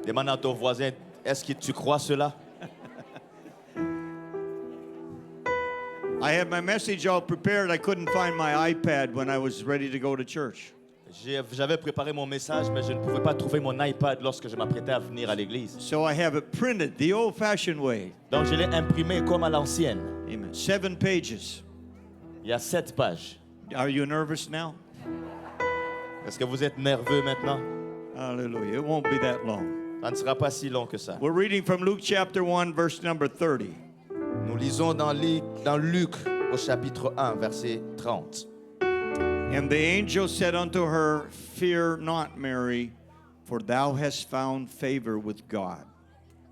Demande à ton voisin, est-ce que tu crois cela? I had my message all prepared. I couldn't find my iPad when I was ready to go to church. J'avais préparé mon message, mais je ne pouvais pas trouver mon iPad lorsque je m'apprêtais à venir à l'église. So I have it printed the old-fashioned way. Donc je l'ai imprimé comme à l'ancienne. Amen. 7 pages. Il y a 7 pages. Are you nervous now? Est-ce que vous êtes nerveux maintenant? Hallelujah. It won't be that long. Ça ne sera pas si long que ça. We're reading from Luke chapter 1, verse number 30. Nous lisons dans Luc au chapitre 1, verset 30. And the angel said unto her, Fear not, Mary, for thou hast found favor with God.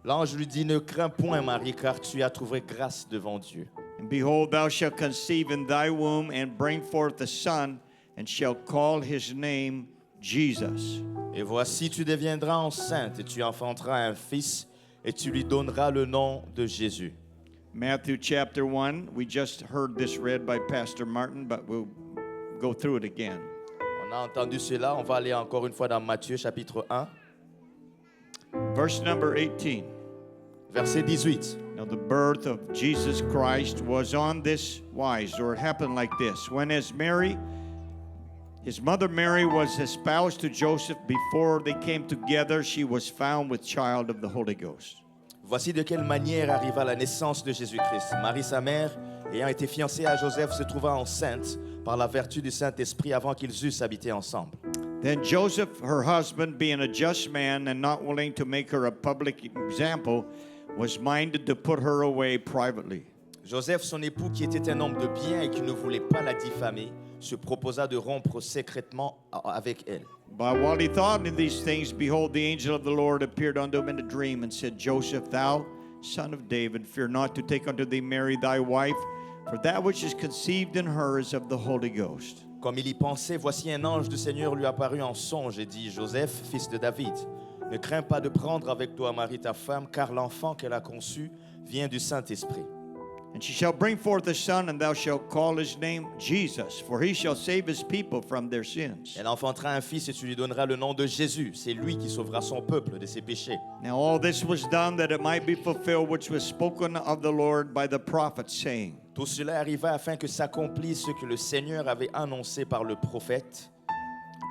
L'ange lui dit, ne crains point, Marie, car tu as trouvé grâce devant Dieu. And behold, thou shalt conceive in thy womb and bring forth a son, and shalt call his name Jesus. Et voici, tu deviendras enceinte et tu enfanteras un fils et tu lui donneras le nom de Jésus. Matthew chapter 1, we just heard this read by Pastor Martin, but we'll go through it again. On a entendu cela, on va aller encore une fois dans Matthieu chapitre 1, Verse number 18. verset 18. Now the birth of Jesus Christ was on this wise, or it happened like this. When as Mary, his mother Mary, was espoused to Joseph, before they came together, she was found with child of the Holy Ghost. Voici de quelle manière arriva la naissance de Jésus-Christ. Marie, sa mère, ayant été fiancée à Joseph, se trouva enceinte par la vertu du Saint-Esprit avant qu'ils eussent habité ensemble. Then Joseph, her husband, being a just man and not willing to make her a public example, was minded to put her away privately. Joseph, son époux, qui était un homme de bien et qui ne voulait pas la diffamer, se proposa de rompre secrètement avec elle. But while he thought in these things, behold, the angel of the Lord appeared unto him in a dream and said, Joseph, thou son of David, fear not to take unto thee Mary thy wife, for that which is conceived in her is of the Holy Ghost. Comme il y pensait, voici un ange du Seigneur lui apparut en songe et dit, Joseph, fils de David, ne crains pas de prendre avec toi Marie ta femme, car l'enfant qu'elle a conçu vient du Saint-Esprit. And she shall bring forth a son, and thou shalt call his name Jesus, for he shall save his people from their sins. Elle enfantera un fils et tu lui donneras le nom de Jésus. C'est lui qui sauvera son peuple de ses péchés. Now all this was done that it might be fulfilled which was spoken of the Lord by the prophet, saying, Tout cela arriva afin que s'accomplisse ce que le Seigneur avait annoncé par le prophète.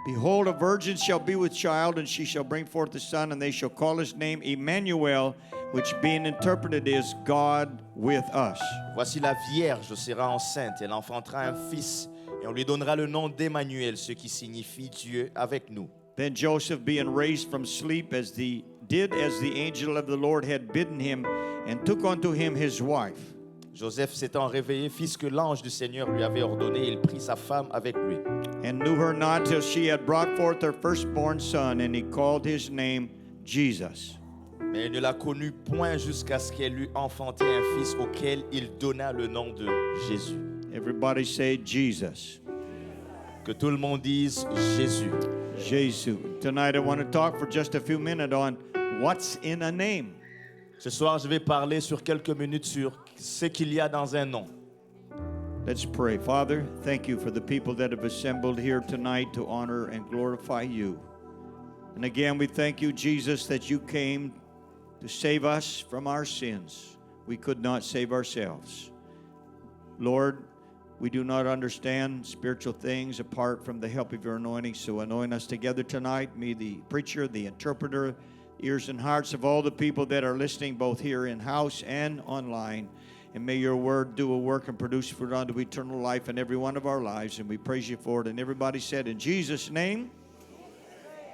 Behold, a virgin shall be with child, and she shall bring forth a son, and they shall call his name Emmanuel, which being interpreted is God with us. Voici la Vierge sera enceinte, elle enfantera un fils, et on lui donnera le nom d'Emmanuel, ce qui signifie Dieu avec nous. Then Joseph, being raised from sleep, as the angel of the Lord had bidden him, and took unto him his wife. Joseph s'étant réveillé, fit ce que l'ange du Seigneur lui avait ordonné, et il prit sa femme avec lui. And knew her not till she had brought forth her firstborn son, and he called his name Jesus. Mais il ne la connut point jusqu'à ce qu'elle eût enfanté un fils auquel il donna le nom de Jésus. Everybody say Jesus. Que tout le monde dise Jésus. Jesus. Tonight I want to talk for just a few minutes on what's in a name. Ce soir, je vais parler sur quelques minutes sur ce qu'il y a dans un nom. Let's pray. Father, thank you for the people that have assembled here tonight to honor and glorify you. And again, we thank you, Jesus, that you came to save us from our sins. We could not save ourselves. Lord, we do not understand spiritual things apart from the help of your anointing, so anoint us together tonight. May the preacher, the interpreter, ears and hearts of all the people that are listening, both here in house and online. And may your word do a work and produce fruit unto eternal life in every one of our lives. And we praise you for it. And everybody said, in Jesus' name.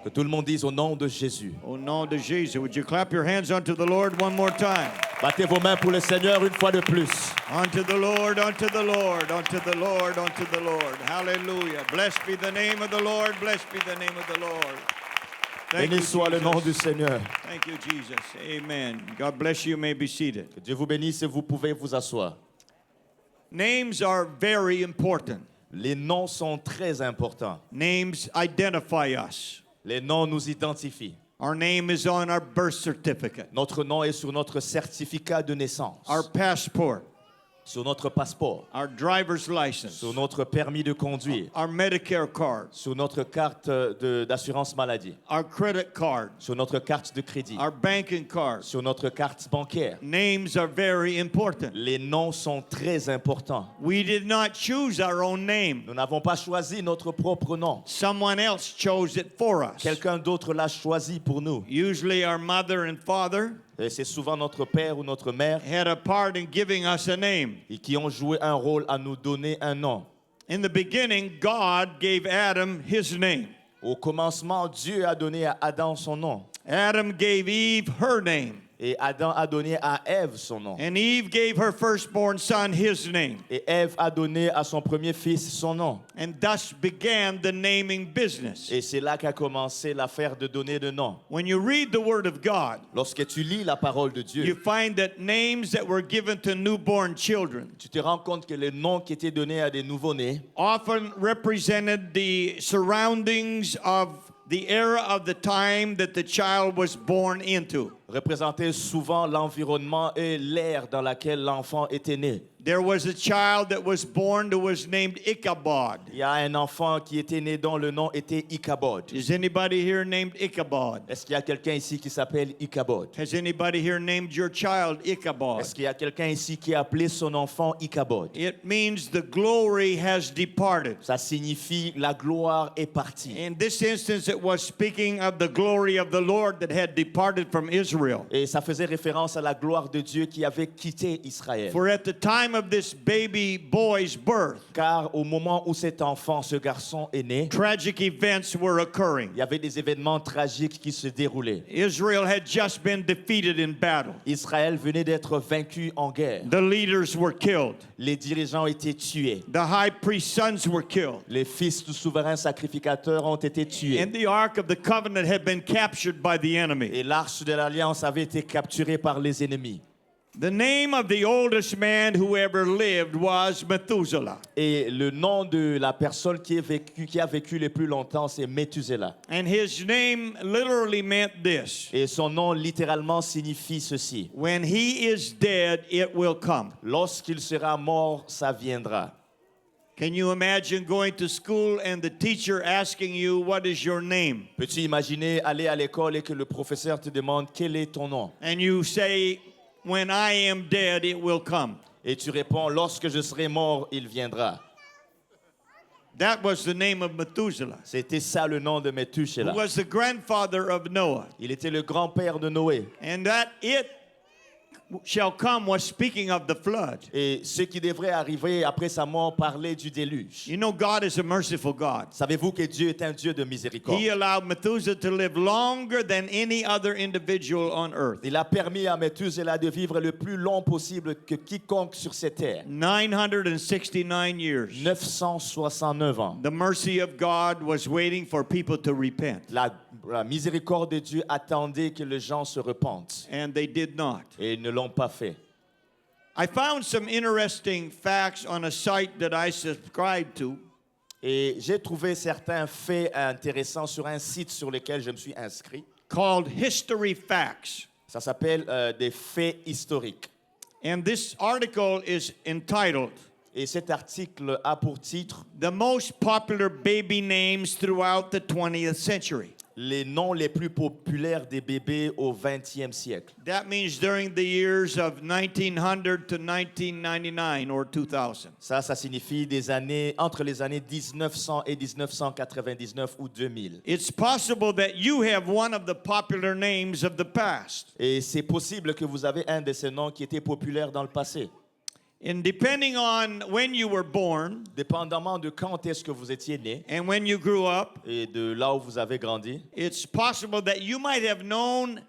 Que tout le monde dise au nom de Jésus. Au nom de Jésus. Would you clap your hands unto the Lord one more time? Battez vos mains pour le Seigneur une fois de plus. Unto the Lord, unto the Lord, unto the Lord, unto the Lord. Hallelujah. Blessed be the name of the Lord. Blessed be the name of the Lord. Thank you, Béni soit le nom du Seigneur. Thank you, Jesus. Amen. God bless you. You may be seated. Que Dieu vous bénisse et vous pouvez vous asseoir. Names are very important. Les noms sont très importants. Names identify us. Les noms nous identifient. Our name is on our birth certificate, Notre nom est sur notre certificat de naissance. our passport. sur notre passeport, our driver's license, sur notre permis de conduire, our Medicare card, sur notre carte d'assurance maladie, our credit card, sur notre carte de crédit, our banking card. sur notre carte bancaire. Names are very important. Les noms sont très importants. We did not choose our own name. Nous n'avons pas choisi notre propre nom. Someone else chose it for us. Quelqu'un d'autre l'a choisi pour nous. Usually our mother and father Et c'est souvent notre père ou notre mère had a part in giving us a name. et qui ont joué un rôle à nous donner un nom. In the beginning, God gave Adam his name. Au commencement, Dieu a donné à Adam son nom. Adam gave Eve her name. Et Adam a donné à Ève son nom. And Eve gave her firstborn son his name. Et Ève a donné à son premier fils son nom. And thus began the naming business. Et c'est là qu'a commencé l'affaire de donner de nom. When you read the Word of God, Lorsque tu lis la parole de you Dieu, find that names that were given to newborn children tu te rends compte que les noms qui étaient donnés à des nouveau-nés often represented the surroundings of the era of the time that the child was born into. représentaient souvent l'environnement et l'ère dans laquelle l'enfant était né. There was a child that was born that was named Ichabod. Il y a un enfant qui était né dont le nom était Ichabod. Is anybody here named Ichabod? Est-ce qu'il y a quelqu'un ici qui s'appelle Ichabod? Has anybody here named your child Ichabod? Est-ce qu'il y a quelqu'un ici qui a appelé son enfant Ichabod? It means the glory has departed. Ça signifie la gloire est partie. In this instance, it was speaking of the glory of the Lord that had departed from Israel. Et ça faisait référence à la gloire de Dieu qui avait quitté Israël. For at the time of this baby boy's birth, Car au moment où cet enfant, ce garçon est né, tragic events were occurring. il y avait des événements tragiques qui se déroulaient. Israel had just been defeated in battle. Israël venait d'être vaincu en guerre. The leaders were killed. Les dirigeants étaient tués. The high priest's sons were killed. Les fils du souverain sacrificateur ont été tués. And the Ark of the Covenant had been captured by the enemy. Et l'arche de l'alliance avait été capturée par les ennemis. The name of the oldest man who ever lived was Methuselah. Et le nom de la personne qui a vécu le plus longtemps, c'est Méthusélah. And his name literally meant this: Et son nom littéralement signifie ceci. when he is dead, it will come. Lorsqu'il sera mort, ça viendra. Can you imagine going to school and the teacher asking you, what is your name? Peux-tu imaginer aller à l'école et que le professeur te demande quel est ton nom? And you say, when I am dead, it will come. Et tu réponds, lorsque je serai mort, il viendra. That was the name of Methuselah, C'était ça le nom de who Méthusélah. was the grandfather of Noah. Il était le grand-père de Noé. And that it shall come was speaking of the flood. Et ce qui devrait arriver après sa mort parlait du déluge. You know, God is a merciful God. Savez-vous que Dieu est un Dieu de miséricorde? He allowed Methuselah to live longer than any other individual on earth. Il a permis à Méthusélah de vivre le plus long possible que quiconque sur cette terre. 969 years. 969 ans. The mercy of God was waiting for people to repent, La miséricorde de Dieu attendait que les gens se repentent. and they did not. Et ils ne l'ont pas fait. I found some interesting facts on a site that I subscribe to. Et j'ai trouvé certains faits intéressants sur un site sur lequel je me suis inscrit. Called History Facts. Ça s'appelle des faits historiques. And this article is entitled, Et cet article a pour titre The Most Popular Baby Names Throughout the 20th Century. Les noms les plus populaires des bébés au XXe siècle. That means during the years of 1900 to 1999 or 2000. Ça signifie entre les années 1900 et 1999 ou 2000. It's possible that you have one of the popular names of the past. Et c'est possible que vous avez un de ces noms qui était populaire dans le passé. And depending on when you were born Dépendamment de quand est-ce que vous étiez né and when you grew up, et de là où vous avez grandi, it's possible that you might have known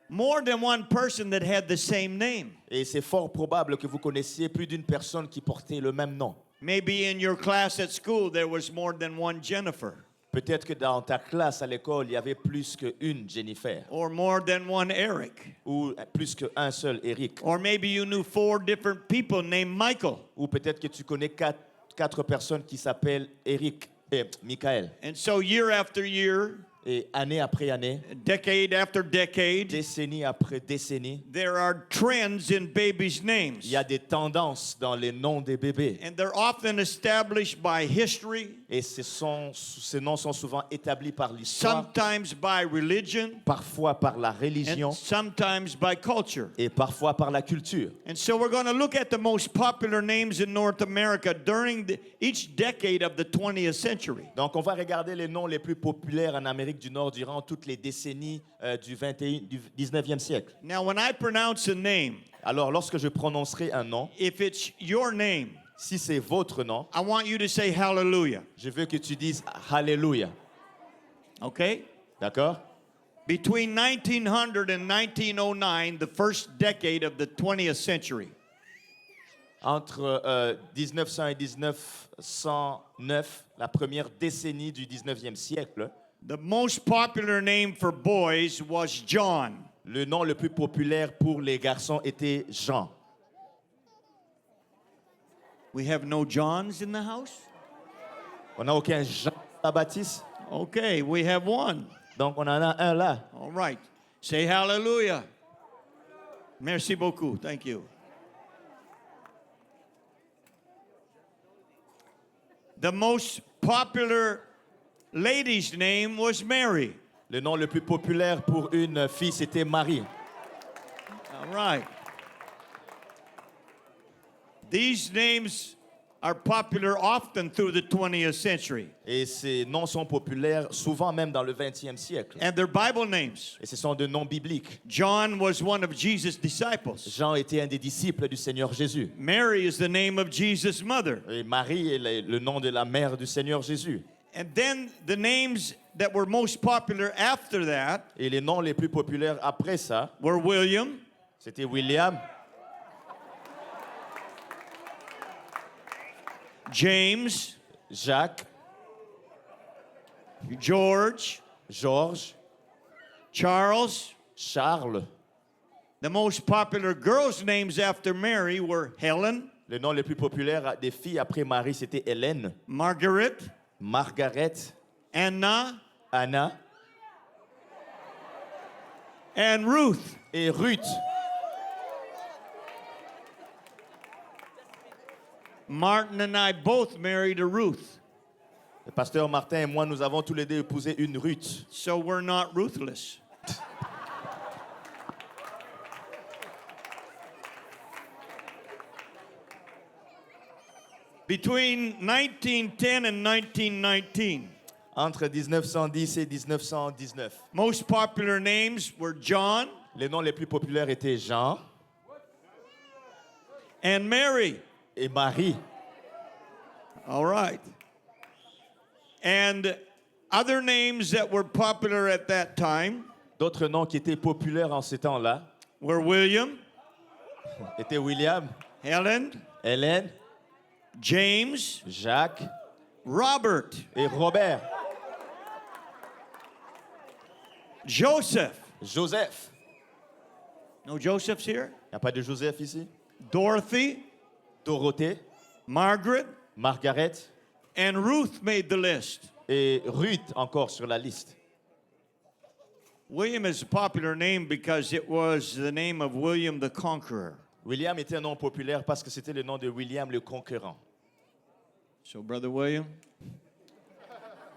more than one person that had the same name. et c'est fort probable que vous connaissiez plus d'une personne qui portait le même nom. Maybe in your class at school there was more than one Jennifer, Peut-être que dans ta classe à l'école, il y avait plus qu'une Jennifer or more than one Eric, ou plus qu'un seul Eric. or maybe you knew 4 different people named Michael. Ou peut-être que tu connais quatre personnes qui s'appellent Eric et Michael. And so year after year, Et année après année, decade after decade, décennie après décennie, there are trends in babies' names. il y a des tendances dans les noms des bébés. And they're often established by history, Et ces noms sont souvent établis par l'histoire, sometimes by religion, parfois par la religion and sometimes by culture. et parfois par la culture. And so we're going to look at the most popular names in North America during each decade of the 20th century. Donc, on va regarder les noms les plus populaires en Amérique du Nord durant toutes les décennies du 19e siècle. Now, when I pronounce a name, Alors, lorsque je prononcerai un nom, if it's your name, si c'est votre nom, I want you to say hallelujah. je veux que tu dises Alléluia. Okay? D'accord? Between 1900 and 1909, the first decade of the 20th century, Entre 1900 et 1909, la première décennie du 19e siècle, the most popular name for boys was John. le nom le plus populaire pour les garçons était Jean. We have no Johns in the house? On n'a aucun Jean Baptiste, Okay, we have one. donc on en a un là. All right. Say hallelujah. Merci beaucoup. Thank you. The most popular lady's name was Mary. Le nom le plus populaire pour une fille, c'était Marie. All right. These names are popular often through the 20th century. Et ces noms sont populaires souvent même dans le 20e siècle. And they're Bible names. Et ce sont des noms bibliques. John was one of Jesus' disciples. Jean était un des disciples du Seigneur Jésus. Mary is the name of Jesus' mother. Et Marie est le nom de la mère du Seigneur Jésus. And then the names that were most popular after that Et les noms les plus populaires après ça, were William, c'était William, James, Jacques, George, Georges, Charles. Charles. The most popular girls' names after Mary were Helen, Le nom le plus populaire des filles après Marie, c'était Hélène, Margaret, Margaret, Anna, Anna and Ruth. et Ruth. Martin and I both married a Ruth, Le pasteur Martin et moi, nous avons tous les deux épousé une Ruth. so we're not ruthless. Between 1910 and 1919, Entre 1910 et 1919, most popular names were John les noms les plus populaires étaient Jean and Mary. et Marie. All right. And other names that were popular at that time D'autres noms qui étaient populaires en ces temps-là were William, étaient William, Helen, Hélène, James, Jacques Robert, et Robert. Joseph. Joseph. No Joseph's here? Il n'y a pas de Joseph ici? Dorothy, Dorothée, Margaret, Margaret and Ruth made the list. et Ruth encore sur la liste. William is a popular name because it was the name of William the Conqueror. William était un nom populaire parce que c'était le nom de William le Conquérant. So, Brother William,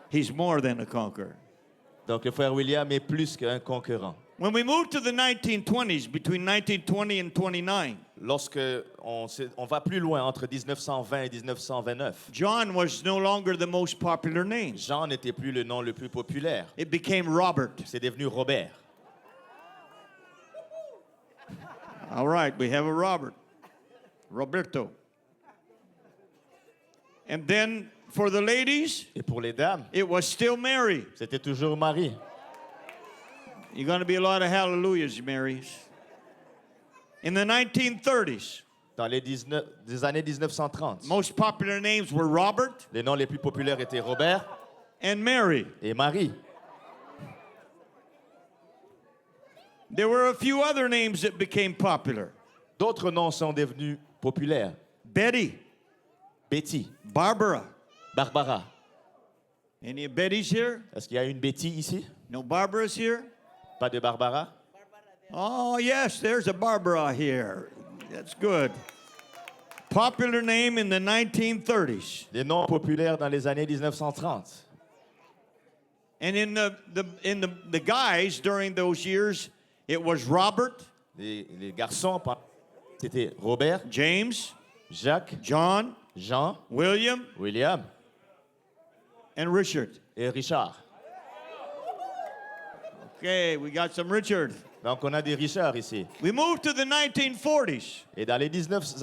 he's more than a conqueror. Donc le frère William est plus qu'un conquérant. When we moved to the 1920s, between 1920 and 29, Lorsque on va plus loin, entre 1920 et 1929, John was no longer the most popular name. Jean n'était plus le nom le plus populaire. It became Robert. C'est devenu Robert. All right, we have a Robert. Roberto. And then for the ladies, Et pour les dames, it was still Mary. c'était toujours Marie. You're going to be a lot of hallelujahs, Marys. In the 1930s, Dans des années 1930, most popular names were Robert les noms les plus populaires étaient Robert and Mary. et Marie. There were a few other names that became popular. D'autres noms sont devenus populaires. Betty, Betty, Barbara. Barbara. Any Bettys here? Est-ce qu'il y a une Betty ici? No Barbara's here? Pas de Barbara? Oh, yes, there's a Barbara here. That's good. Popular name in the 1930s. Des noms populaires dans les années 1930. And in the guys during those years, it was Robert, Les garçons, c'était Robert, James, Jacques, John, Jean, William, William and Richard. et Richard. Okay, we got some Richard. Donc, on a des Richards ici. We moved to the 1940s. Et dans les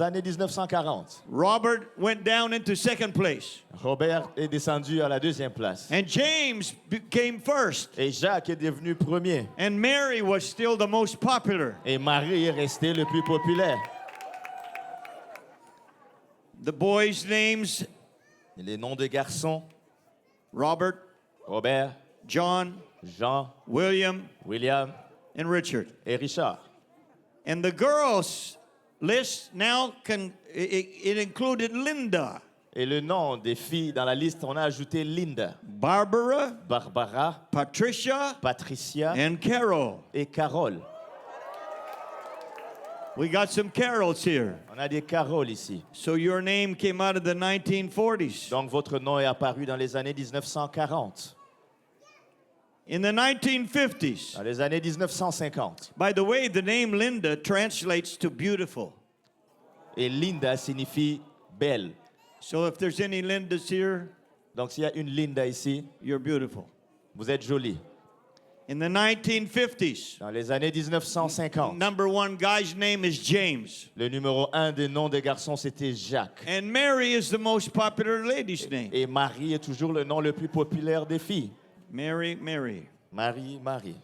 années 1940, Robert went down into second place. Robert est descendu à la deuxième place. And James came first. Et Jacques est devenu premier. And Mary was still the most popular. Et Marie est resté le plus populaire. The boys' names, Et les noms de garçons, Robert, Robert, John, Jean, William, William and Richard. et Richard. And the girls' list now it included Linda, Et le nom des filles dans la liste, on a ajouté Linda, Barbara, Barbara, Patricia, Patricia and Carol. et Carole. We got some Carols here. On a des Caroles ici. So your name came out of the 1940s. Donc votre nom est apparu dans les années 1940. In the 1950s, Dans les années 1950. by the way, the name Linda translates to beautiful. Et Linda signifie belle. So if there's any Lindas here, Donc s'il y a une Linda ici, you're beautiful. vous êtes jolie. In the 1950s, Dans les années 1950, number one guy's name is James. le numéro 1 des noms des garçons, c'était Jacques. And Mary is the most popular lady's name. Et Marie est toujours le nom le plus populaire des filles. Mary, Mary. Marie, Marie.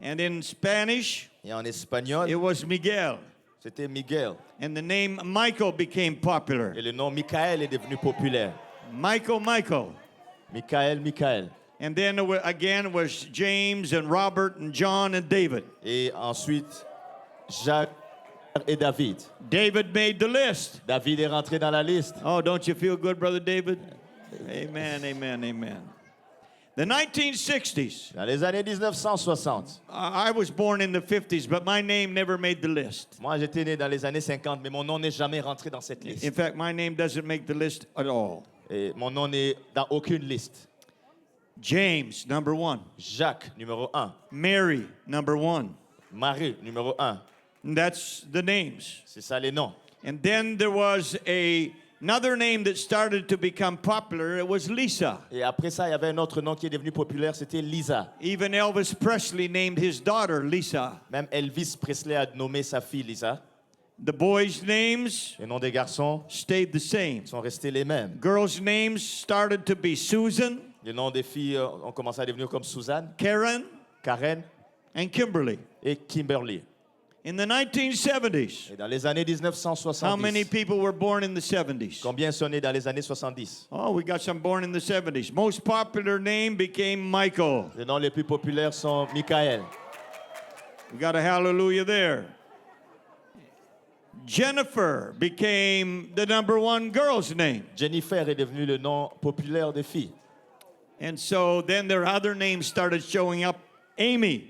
And in Spanish, Et en it espagnol, was Miguel. c'était Miguel. And the name Michael became popular. Et le nom Michael est devenu populaire. Michael. Michael, Michael. And then again it was James and Robert and John and David. Et ensuite, Jacques et David. David made the list. David est rentré dans la liste. Oh, don't you feel good, Brother David? Amen, amen, amen. The 1960s. Dans les années 1960. I was born in the 50s, but my name never made the list. Moi, j'étais né dans les années 50, mais mon nom n'est jamais rentré dans cette liste. In fact, my name doesn't make the list at all. Et mon nom n'est dans aucune liste. James, number one. Jacques, numéro 1. Mary, number one. Marie, numéro 1. And that's the names. C'est ça les noms. And then there was another name that started to become popular. It was Lisa. Et après ça, il y avait un autre nom qui est devenu populaire, c'était Lisa. Even Elvis Presley named his daughter Lisa. Même Elvis Presley a nommé sa fille Lisa. The boys' names Les noms des garçons stayed the same. sont restés les mêmes. Girls' names started to be Susan, Les noms des filles ont commencé à devenir comme Suzanne, Karen, Karen and Kimberly. et Kimberly. In the 1970s, Et dans les années how many 1970, people were born in the 70s? combien sont nés dans les années 70? Oh, we got some born in the 70s. Most popular name became Michael. Les noms les plus populaires sont Michael. We got a hallelujah there. Jennifer became the number one girl's name. Jennifer est devenu le nom populaire des filles. And so then their other names started showing up. Amy,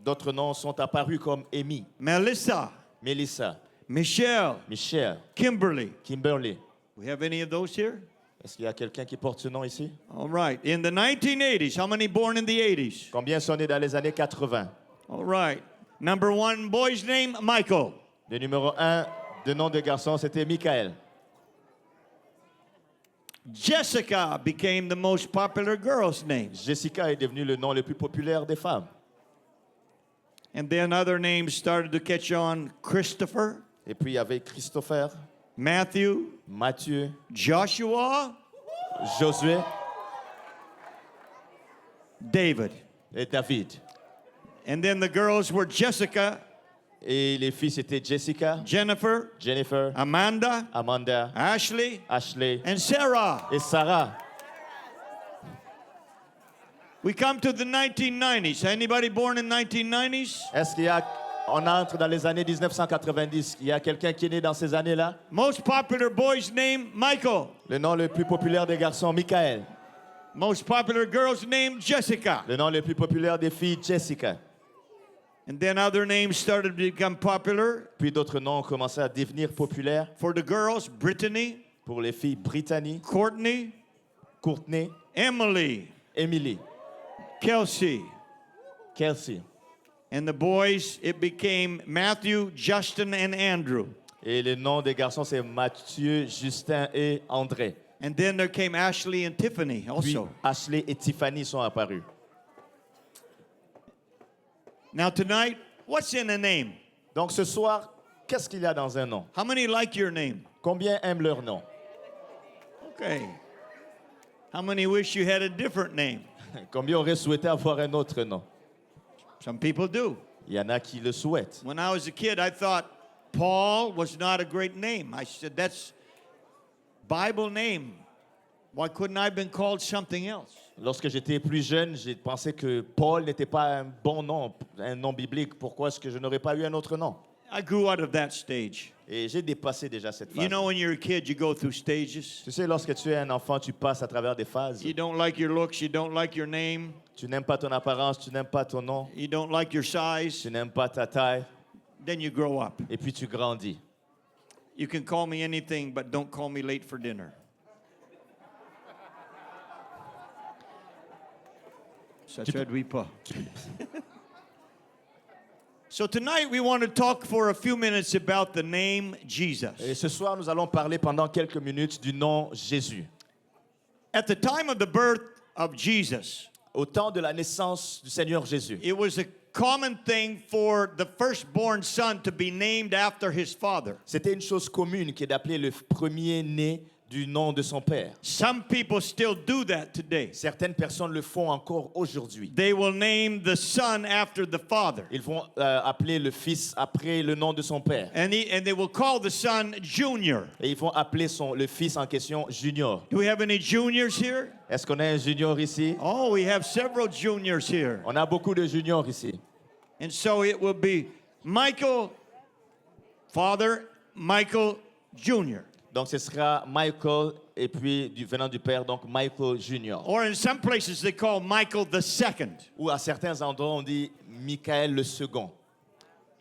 D'autres noms sont apparus comme Amy, Melissa, Melissa, Michelle, Michelle, Kimberly. Kimberly. We have any of those here? Est-ce qu'il y a quelqu'un qui porte ce nom ici? All right. In the 1980s, how many born in the 80s? Combien sont nés dans les années 80? All right. Number one boy's name, Michael. Le numéro 1 de nom de garçon, c'était Michael. Jessica became the most popular girl's name. Jessica est devenu le nom le plus populaire des femmes. And then other names started to catch on. Christopher, Et puis il y avait Christopher, Matthew, Matthieu, Joshua, Josué David. et David. And then the girls were Jessica, Et les filles, c'était Jessica, Jennifer, Jennifer, Amanda, Amanda, Ashley, Ashley and Sarah. et Sarah. We come to the 1990s. Anybody born in 1990s? Est-ce qu'il y a, on entre dans les années 1990, il y a quelqu'un qui est né dans ces années-là? Most popular boy's name, Michael. Le nom le plus populaire des garçons, Michael. Most popular girl's name, Jessica. Le nom le plus populaire des filles, Jessica. And then other names started to become popular. Puis d'autres noms ont commencé à devenir populaires. For the girls, Brittany, Pour les filles, Brittany, Courtney, Courtney, Emily, Emily, Kelsey. Kelsey. And the boys, it became Matthew, Justin, and Andrew. Et les noms des garçons, c'est Mathieu, Justin et André. And then there came Ashley and Tiffany Puis also. Ashley et Tiffany sont apparus. Now tonight, what's in a name? Donc ce soir, qu'est-ce qu'il y a dans un nom? How many like your name? Combien aiment leur nom? Okay. How many wish you had a different name? Combien auraient souhaité avoir un autre nom? Some people do. Il y en a qui le souhaitent. When I was a kid, I thought Paul was not a great name. I said, that's Bible name. Why couldn't I have been called something else? Lorsque j'étais plus jeune, j'ai pensé que Paul n'était pas un bon nom, un nom biblique. Pourquoi est-ce que je n'aurais pas eu un autre nom? I grew out of that stage. Et j'ai dépassé déjà cette phase. You know, when you're a kid, you go through stages. Tu sais, lorsque tu es un enfant, tu passes à travers des phases. You don't like your looks, you don't like your name, Tu n'aimes pas ton apparence, tu n'aimes pas ton nom, you don't like your size. tu n'aimes pas ta taille, Then you grow up. et puis tu grandis. You can call me anything, but don't call me late for dinner. Ça traduit pas. So tonight we want to talk for a few minutes about the name Jesus. Et ce soir, nous allons parler pendant quelques minutes du nom Jésus. At the time of the birth of Jesus, Au temps de la naissance du Seigneur Jésus, it was a common thing for the firstborn son to be named after his father. c'était une chose commune qui est d'appeler le premier-né du nom de son père. Some people still do that today. Certaines personnes le font encore aujourd'hui. They will name the son after the father. Ils vont appeler le fils après le nom de son père. And they will call the son Junior. Et ils vont appeler le fils en question Junior. Do we have any juniors here? Est-ce qu'on a un junior ici? Oh, we have several juniors here. On a beaucoup de juniors ici. And so it will be Michael, father, Michael Jr. Donc ce sera Michael et puis venant du père, donc Michael Junior. Or in some places they call Michael the second. Ou à certains endroits on dit Michael le second.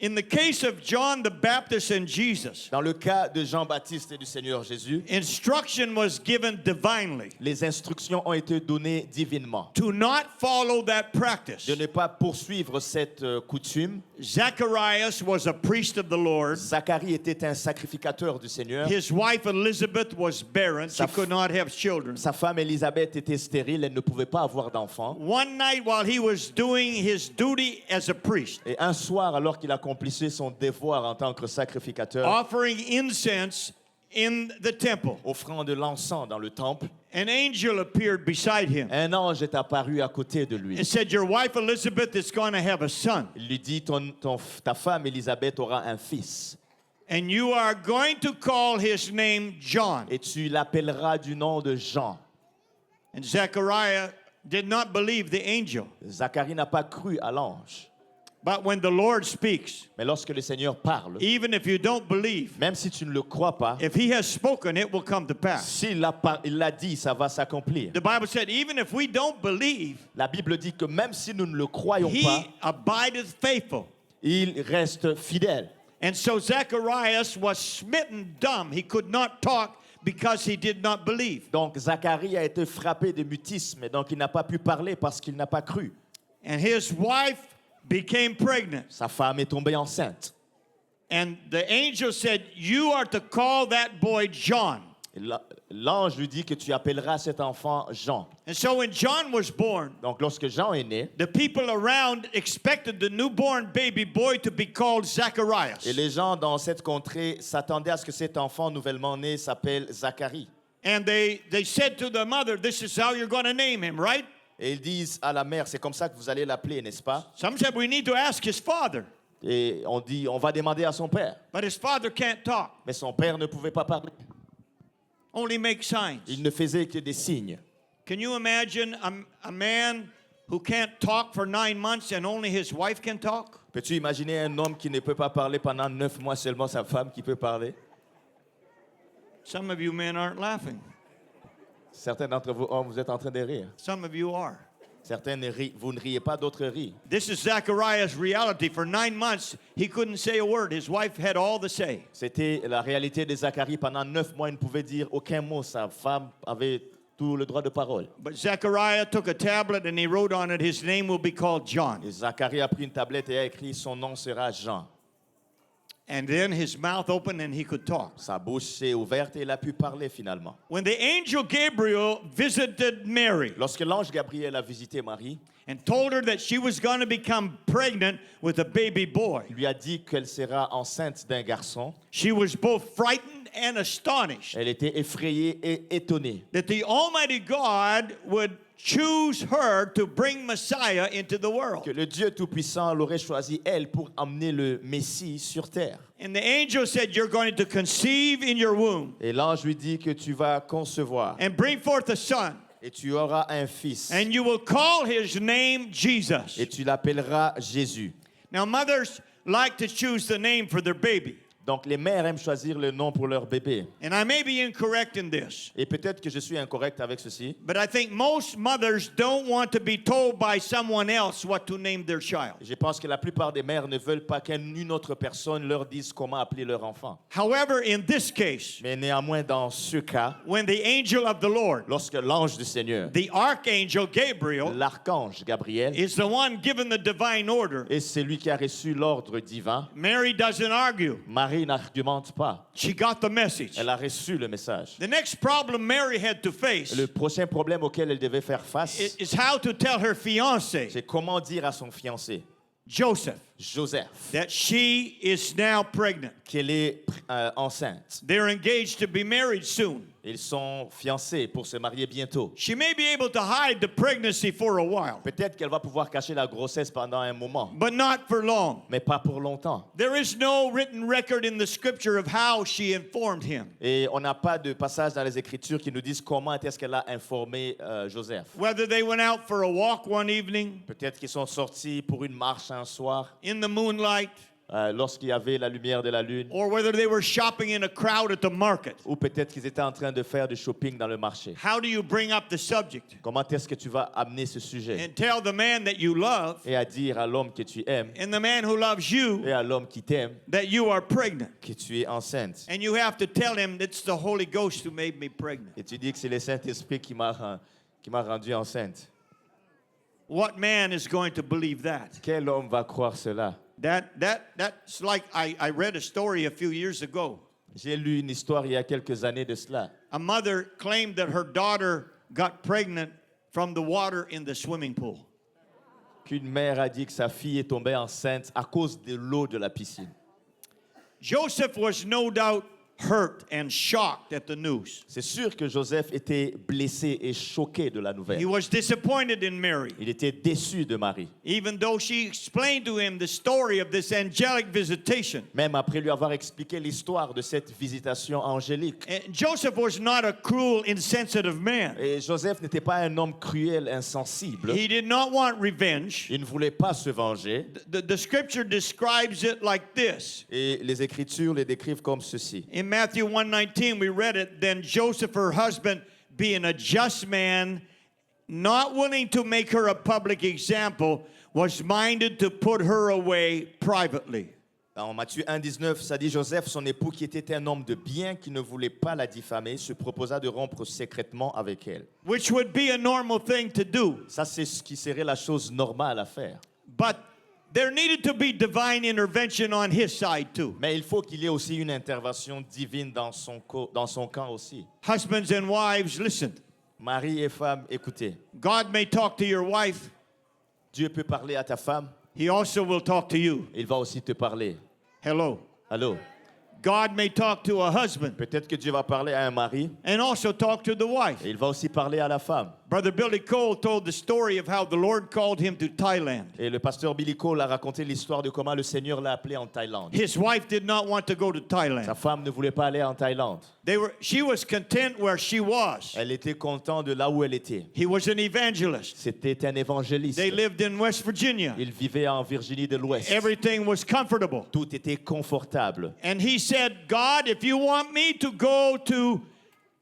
In the case of John the Baptist and Jesus, Dans le cas de Jean-Baptiste et du Seigneur Jésus, instruction was given divinely les instructions ont été données divinement. to not follow that practice. De ne pas poursuivre cette coutume. Zacharias was a priest of the Lord. Zacharie était un sacrificateur du Seigneur. His wife Elizabeth was barren. She could not have children. Sa femme Élisabeth était stérile, elle ne pouvait pas avoir d'enfants. One night while he was doing his duty as a priest, Et un soir, alors qu'il accomplissait son devoir en tant que sacrificateur, offering incense in the temple, offrant de l'encens dans le temple, an angel appeared beside him un ange est apparu à côté de lui. and said, your wife Elizabeth is going to have a son, Il lui dit, ta femme Élisabeth aura un fils, and you are going to call his name John. et tu l'appelleras du nom de Jean. And Zechariah did not believe the angel. Zacharie n'a pas cru à l'ange. But when the Lord speaks, Mais lorsque le Seigneur parle, even if you don't believe, même si tu ne le crois pas, if he has spoken, it will come to pass. s'il l'a dit, ça va s'accomplir. The Bible said, even if we don't believe, La Bible dit que même si nous ne le croyons he pas, abideth faithful. il reste fidèle. And so Zacharias was smitten dumb. He could not talk because he did not believe. Donc Zacharie a été frappé de mutisme, donc il n'a pas pu parler parce qu'il n'a pas cru. And his wife became pregnant. Sa femme est tombée enceinte. And the angel said, you are to call that boy John. Et l'ange lui dit que tu appelleras cet enfant Jean. And so when John was born, Donc lorsque Jean est né, the people around expected the newborn baby boy to be called Zacharias. et les gens dans cette contrée s'attendaient à ce que cet enfant nouvellement né s'appelle Zacharie. And they said to the mother, this is how you're going to name him, right? Et ils disent à la mère, c'est comme ça que vous allez l'appeler, n'est-ce pas? Some said we need to ask his father, Et on dit, on va demander à son père. but his father can't talk, Mais son père ne pouvait pas parler. only make signs. Il ne faisait que des signes. Can you imagine a man who can't talk for 9 months and only his wife can talk? Peux-tu imaginer un homme qui ne peut pas parler pendant 9 mois, seulement sa femme qui peut parler? Some of you men aren't laughing. Certains d'entre vous, hommes, vous êtes en train de rire. Some of you are. Certains vous ne riez pas, d'autres rient. This is Zechariah's reality. For 9 months, he couldn't say a word. His wife had all the say. C'était la réalité de Zacharie. Pendant 9 mois, il ne pouvait dire aucun mot. Sa femme avait tout le droit de parole. But Zechariah took a tablet and he wrote on it, his name will be called John. Et Zacharie a pris une tablette et a écrit, son nom sera Jean. And then his mouth opened and he could talk. Sa bouche s'est ouverte et il a pu parler finalement. When the angel Gabriel visited Mary Lorsque l'ange Gabriel a visité Marie, and told her that she was going to become pregnant with a baby boy, il lui a dit qu'elle sera enceinte d'un garçon. she was both frightened and astonished Elle était effrayée et étonnée that the Almighty God would choose her to bring Messiah into the world. que le Dieu Tout-Puissant l'aurait choisi, elle, pour amener le Messie sur terre. And the angel said, you're going to conceive in your womb Et l'ange lui dit que tu vas concevoir and bring forth a son, et tu auras un fils and you will call his name Jesus. et tu l'appelleras Jésus. Now, mothers like to choose the name for their baby. Donc les mères aiment choisir le nom pour leur bébé. And I may be incorrect in this, Et peut-être que je suis incorrect avec ceci, but I think most mothers don't want to be told by someone else what to name their child. je pense que la plupart des mères ne veulent pas qu'une autre personne leur dise comment appeler leur enfant. However, in this case, Mais néanmoins, dans ce cas, when the angel of the Lord, lorsque l'ange du Seigneur, the archangel Gabriel, l'archange Gabriel, is the one given the divine order, est celui qui a reçu l'ordre divin, Mary doesn't argue. Marie n'argumente pas. She got the message. Elle a reçu le message. The next problem Mary had to face Le prochain problème auquel elle devait faire face, is how to tell her fiancé, c'est comment dire à son fiancé, Joseph, Joseph, that she is now pregnant. qu'elle est enceinte. They're engaged to be married soon. Ils sont fiancés pour se marier bientôt. She may be able to hide the pregnancy for a while, Peut-être qu'elle va pouvoir cacher la grossesse pendant un moment, but not for long. mais pas pour longtemps. There is no written record in the scripture of how she informed him. Et on n'a pas de passage dans les Écritures qui nous disent comment est-ce qu'elle a informé Joseph. Whether they went out for a walk one evening Peut-être qu'ils sont sortis pour une marche un soir, in the moonlight, lorsqu'il y avait la lumière de la lune, or whether they were shopping in a crowd at the market. ou peut-être qu'ils étaient en train de faire du shopping dans le marché. How do you bring up the subject Comment est-ce que tu vas amener ce sujet and tell the man that you love et à dire à l'homme que tu aimes and the man who loves you et à l'homme qui t'aime that you are pregnant? que tu es enceinte? And you have to tell him it's the Holy Ghost who made me pregnant. Et tu dis que c'est le Saint-Esprit qui m'a rendu enceinte. What man is going to believe that? Quel homme va croire cela? That's like I read a story a few years ago. J'ai lu une histoire il y a quelques années de cela. A mother claimed that her daughter got pregnant from the water in the swimming pool. Qu'une mère a dit que sa fille est tombée enceinte à cause de l'eau de la piscine. Joseph was no doubt hurt and shocked at the news. C'est sûr que Joseph était blessé et choqué de la He nouvelle. was disappointed in Mary, Il était déçu de Marie. even though she explained to him the story of this angelic visitation. Même après lui avoir expliqué l'histoire de cette visitation angélique. And Joseph was not a cruel, insensitive man. Et Joseph n'était pas un homme cruel, insensible. He did not want revenge. Il ne voulait pas se venger. The scripture describes it like this. Et les Écritures les décrivent comme ceci. In Matthew 1:19, we read it. Then Joseph, her husband, being a just man, not willing to make her a public example, was minded to put her away privately. En Matthieu 1,19, ça dit Joseph, son époux, qui était un homme de bien, qui ne voulait pas la diffamer, se proposa de rompre secrètement avec elle. Which would be a normal thing to do. Ça, c'est ce qui serait la chose normale à faire. But there needed to be divine intervention on his side too. Mais il faut qu'il y ait aussi une intervention divine dans son camp aussi. Husbands and wives, listen. Mari et femme, écoutez. God may talk to your wife. Dieu peut parler à ta femme. He also will talk to you. Il va aussi te parler. Hello. Allô? God may talk to a husband Peut-être que Dieu va parler à un mari and also talk to the wife. et il va aussi parler à la femme. Brother Billy Cole told the story of how the Lord called him to Thailand. Et le pasteur Billy Cole a raconté l'histoire de comment le Seigneur l'a appelé en Thaïlande. His wife did not want to go to Sa Thailand. femme ne voulait pas aller en Thaïlande. She was content where she was. Elle était contente de là où elle était. He was an evangelist. C'était un évangéliste. They lived in West Virginia. Il vivait en Virginie de l'Ouest. Everything was comfortable. Tout était confortable. And he said, God, if you want me to go to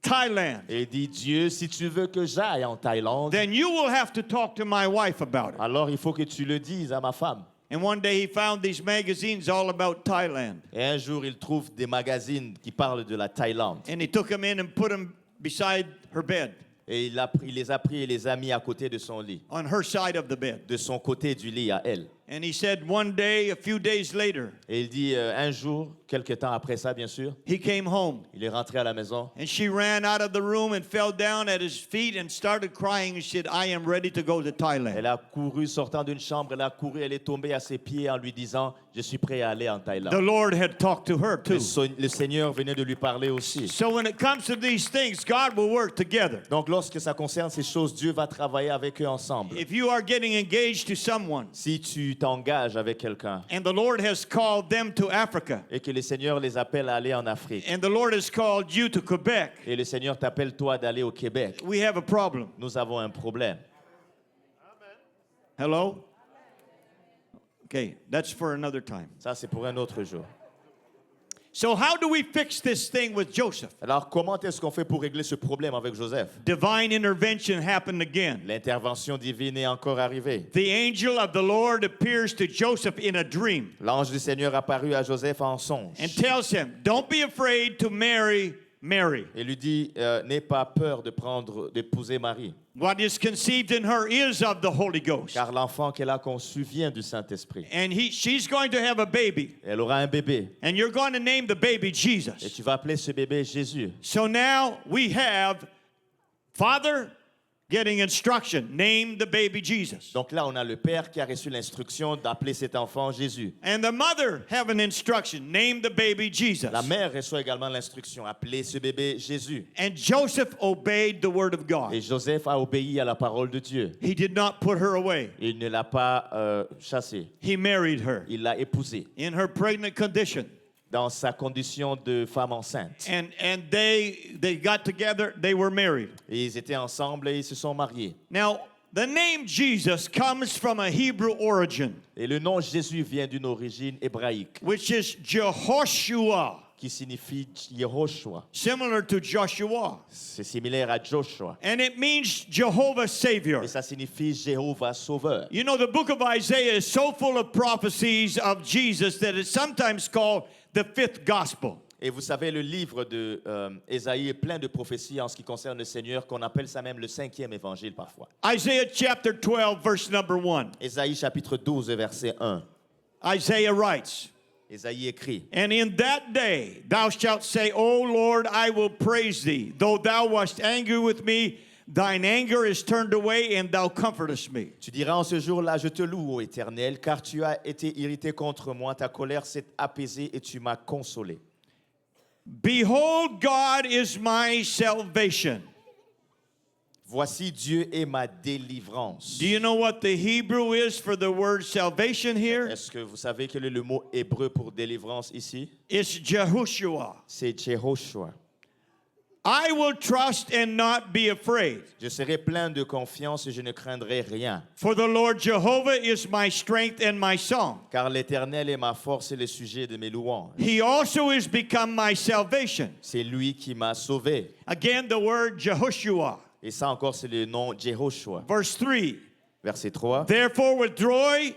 Thailand, Et il dit, Dieu, si tu veux que j'aille en Thaïlande, then you will have to talk to my wife about it. alors il faut que tu le dises à ma femme. And one day he found these magazines all about Thailand. Et un jour, il trouve des magazines qui parlent de la Thaïlande. And he took them in and put them beside her bed, Et il les a pris et les a mis à côté de son lit, on her side of the bed. de son côté du lit à elle. And he said one day, a few days later, Et il dit, un jour, quelque temps après ça, bien sûr, he came home. il est rentré à la maison. And she ran out of the room and fell down at his feet and started crying. And she said, I am ready to go to Elle Thailand. a couru, sortant d'une chambre, elle a couru, elle est tombée à ses pieds en lui disant, je suis prêt à aller en The Thaïlande. Lord had talked to her too. Le Seigneur venait de lui parler aussi. So when it comes to these things, God will work together. Donc lorsque ça concerne ces choses, Dieu va travailler avec eux ensemble. If you are getting engaged to someone Si tu t'engages avec quelqu'un and the Lord has called them to Africa et que le Seigneur les appelle à aller en Afrique and the Lord has called you to Quebec, et le Seigneur t'appelle toi d'aller au Québec, we have a problem. nous avons un problème. Hello? Okay, that's for another time. Ça, c'est pour un autre jour. So how do we fix this thing with Joseph? Alors, comment est-ce qu'on fait pour régler ce problème avec Joseph? Divine intervention happened again. L'intervention divine est encore arrivée. The angel of the Lord appears to Joseph in a dream L'ange du Seigneur apparut à Joseph en songe and tells him, don't be afraid to marry Mary. et lui dit, n'aie pas peur d'épouser Marie, What is conceived in her is of the Holy Ghost. car l'enfant qu'elle a conçu vient du Saint-Esprit. And she's going to have a baby. Elle aura un bébé And you're going to name the baby et Jesus. tu vas appeler ce bébé Jésus. So now we have Father getting instruction. Name the baby Jesus. Donc là, on a le père qui a reçu l'instruction d'appeler cet enfant Jésus. And the mother have an instruction. Name the baby Jesus. La mère reçoit également l'instruction, appeler ce bébé Jésus. And Joseph obeyed the word of God. Et Joseph a obéi à la parole de Dieu. He did not put her away. Il ne l'a pas chassée. He married her Il l'a épousée in her pregnant condition. dans sa condition de femme enceinte. And they got together, they were married. Et ils étaient ensemble et ils se sont mariés. Now, the name Jesus comes from a Hebrew origin, Et le nom Jésus vient d'une origine hébraïque which is Jehoshua, qui signifie Yehoshua. similar to Joshua. C'est similaire à Joshua. And it means Jehovah Savior. Et ça signifie Jéhovah Sauveur. You know, the book of Isaiah is so full of prophecies of Jesus that it's sometimes called the fifth gospel. Et vous savez, le livre de Ésaïe est plein de prophéties en ce qui concerne le Seigneur, qu'on appelle ça même le 5e évangile parfois. Isaiah chapter 12, verse number 1. Ésaïe chapitre 12, verset 1. Isaiah writes, Ésaïe écrit, and in that day thou shalt say, O Lord, I will praise thee. Though thou wast angry with me, thine anger is turned away, and thou comfortest me. tu diras en ce jour-là, je te loue, ô Éternel, car tu as été irrité contre moi, ta colère s'est apaisée et tu m'as consolé. Behold, God is my salvation. Voici Dieu est ma délivrance. Do you know what the Hebrew is for the word salvation here? Est-ce que vous savez quel est le mot hébreu pour délivrance ici? It's Jehoshua. C'est Jehoshua. I will trust and not be afraid. Je serai plein de confiance et je ne craindrai rien. For the Lord Jehovah is my strength and my song. Car l'Éternel est ma force et le sujet de mes louanges. He also is become my salvation. C'est lui qui m'a sauvé. Again, the word Jehoshua. Et ça encore, c'est le nom Jehoshua. Verse 3. Verset 3. Therefore, with joy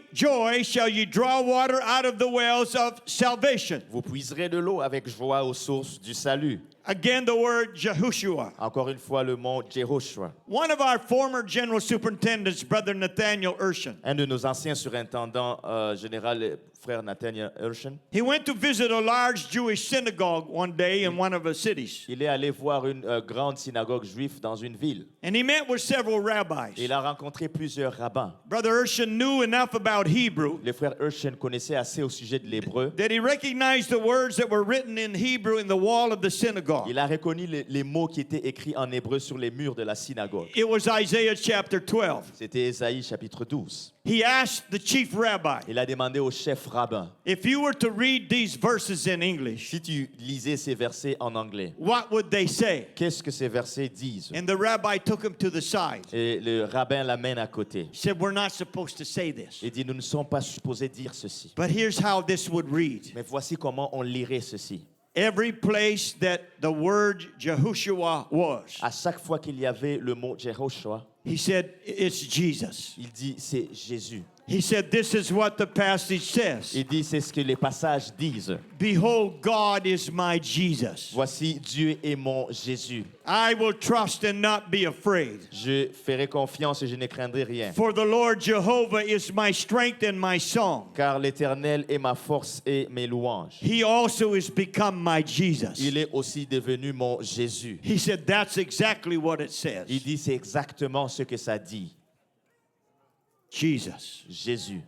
shall ye draw water out of the wells of salvation. Vous puiserez de l'eau avec joie aux sources du salut. Again, the word Jehoshua. Encore une fois, le mot Jehoshua. One of our former general superintendents, Brother Nathaniel Urshan, Un de nos anciens surintendants général, frère Nathaniel Urshan, he went to visit a large Jewish synagogue one day in one of the cities. il est allé voir une grande synagogue juive dans une ville. And he met with several rabbis. Il a rencontré plusieurs rabbins. Brother Urshan knew enough about Hebrew Le frère Urshan connaissait assez au sujet de l'hébreu. that he recognized the words that were written in Hebrew in the wall of the synagogue. Il a reconnu les mots qui étaient écrits en hébreu sur les murs de la synagogue. It was Isaiah chapter 12. C'était Ésaïe chapitre 12. He asked the chief rabbi, Il a demandé au chef rabbin, if you were to read these verses in English, si tu lisais ces versets en anglais, what would they say? qu'est-ce que ces versets disent? And the rabbi took him to the side. Et le rabbin l'amène à côté. He said, we're not supposed to say this. Il dit, nous ne sommes pas supposés dire ceci. But here's how this would read. Mais voici comment on lirait ceci. every place that the word Jehoshua was, À chaque fois qu'il y avait le mot Jehoshua, he said, it's Jesus. il dit c'est Jésus. He said, this is what the passage says. Il dit c'est ce que les passages disent. Behold, God is my Jesus. Voici Dieu est mon Jésus. I will trust and not be afraid. Je ferai confiance et je ne craindrai rien. For the Lord Jehovah is my strength and my song. Car l'Éternel est ma force et mes louanges. He also is become my Jesus. Il est aussi devenu mon Jésus. He said, that's exactly what it Il says. dit c'est exactement ce que ça dit. Jesus. Jésus.